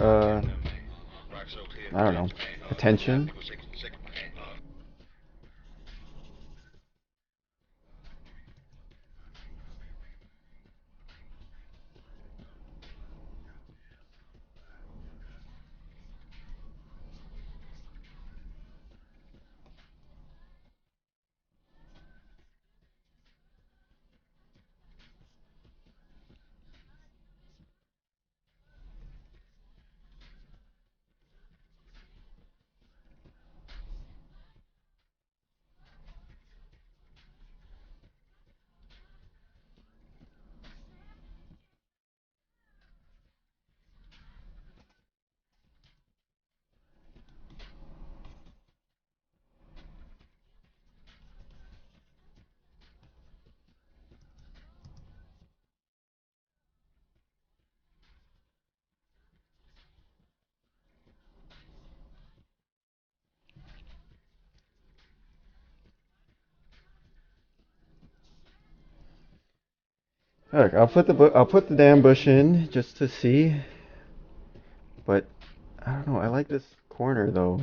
I don't know, attention. Look, I'll put the damn bush in just to see, but I don't know. I like this corner though.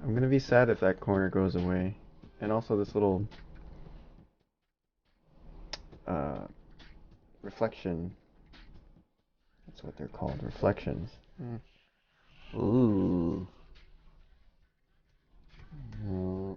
I'm gonna be sad if that corner goes away, and also this little uh, reflection. That's what they're called, reflections. Mm. Ooh. Mm.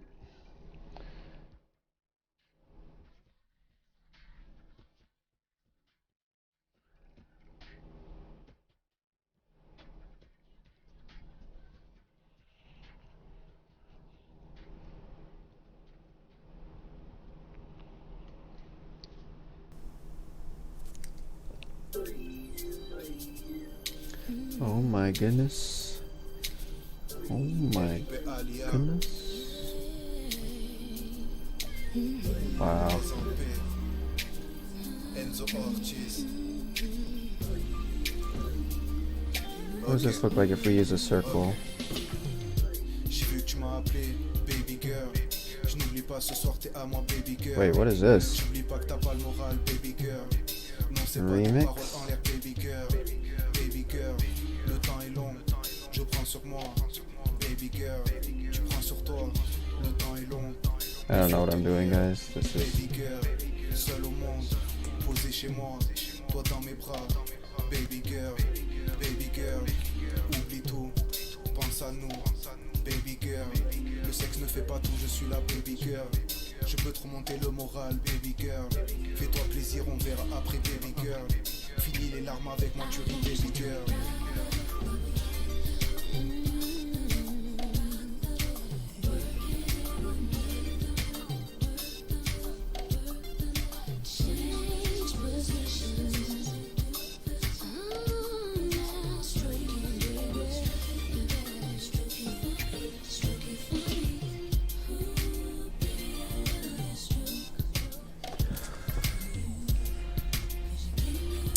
Oh my goodness. Oh my goodness. Wow. What does this look like if we use a circle? Wait, what is this? Remix? I don't know what I'm doing, guys. This is... Baby girl, le sexe ne fait pas tout, je suis la baby girl. Je peux te remonter le moral, baby girl. Fais-toi plaisir, on verra après, baby girl. Finis les larmes avec moi, tu ris, baby girl.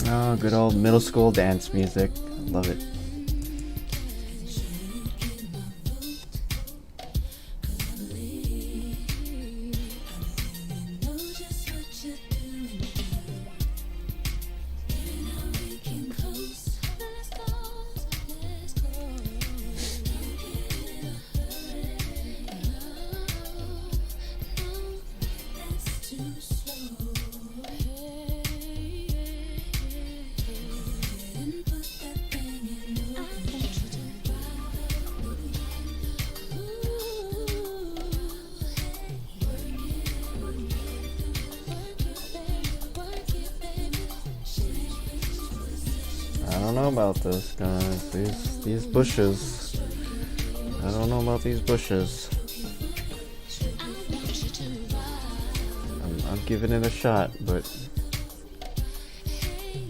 Oh, good old middle school dance music. Love it. I don't know about this, guys. These bushes. I don't know about these bushes. I'm giving it a shot, but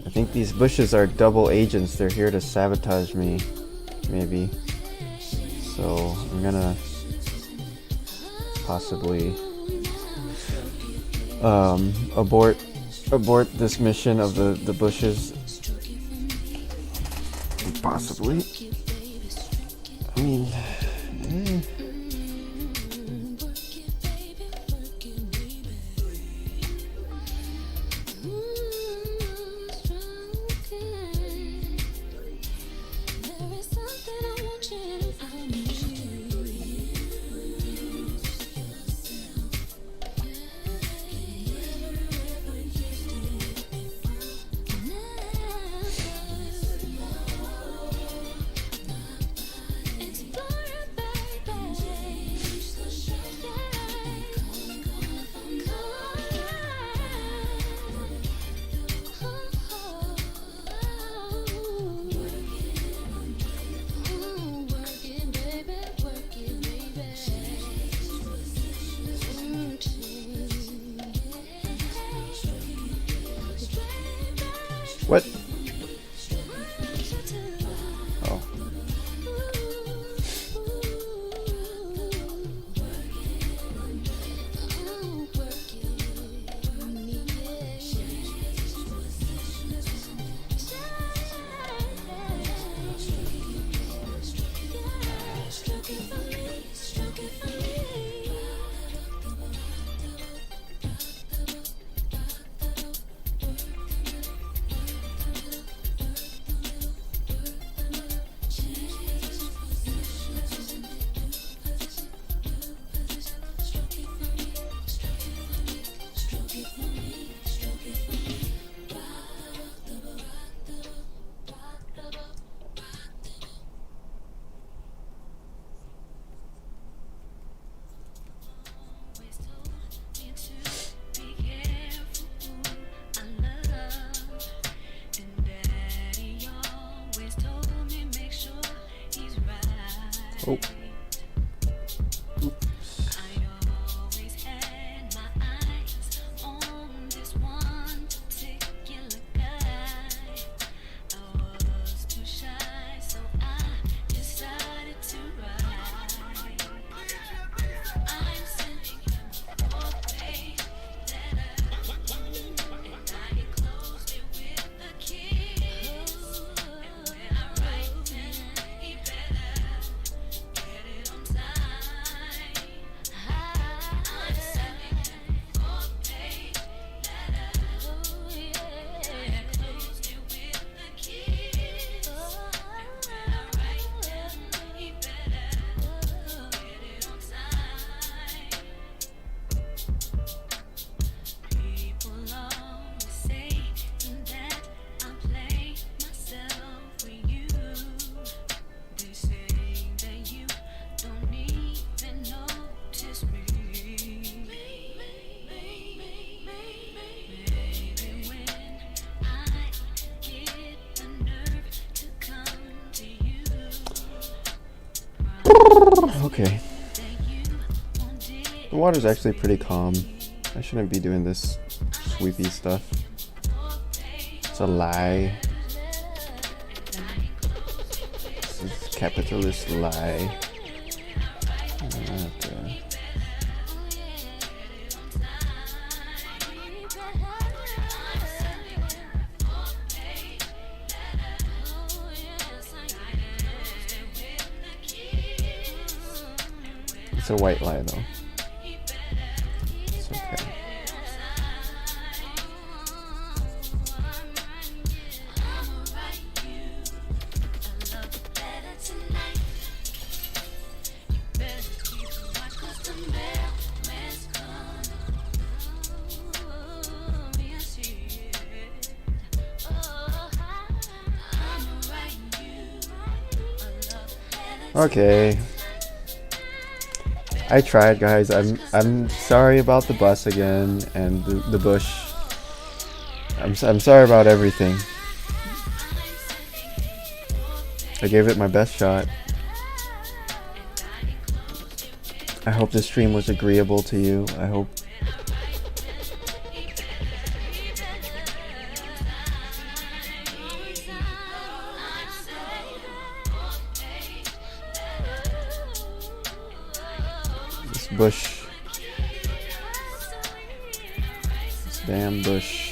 I think these bushes are double agents. They're here to sabotage me, maybe. So I'm gonna possibly abort this mission of the bushes. Possibly. I mean, what? Oh. Oh. Oops. Okay. The water's actually pretty calm. I shouldn't be doing this sweepy stuff. It's a lie. This is capitalist lie. Okay. It's a white lie though. It's okay. Okay. I tried, guys. I'm sorry about the bus again and the bush. I'm sorry about everything. I gave it my best shot. I hope this stream was agreeable to you. I hope this bush, this damn bush.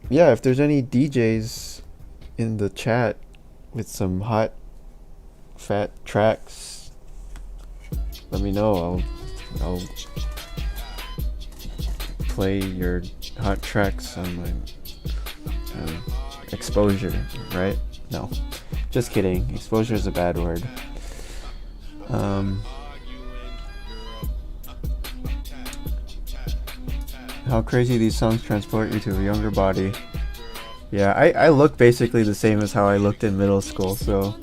yeah, if there's any DJs in the chat with some hot fat tracks, let me know. I'll play your hot tracks on my exposure, right? No, just kidding. Exposure is a bad word. How crazy these songs transport you to a younger body. Yeah, I look basically the same as how I looked in middle school, so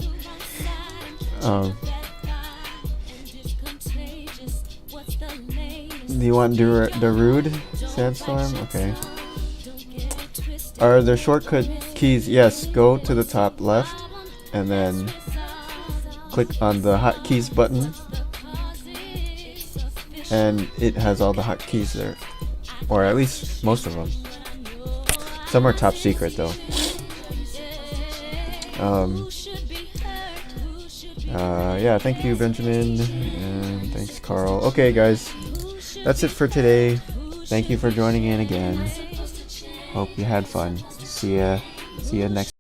do you want Darude Sandstorm? Okay. Are there shortcut keys? Yes, go to the top left and then click on the hotkeys button, and it has all the hotkeys there, or at least most of them. Some are top secret though. Yeah, thank you, Benjamin, and thanks, Carl. Okay, guys, that's it for today. Thank you for joining in again. Hope you had fun. See ya next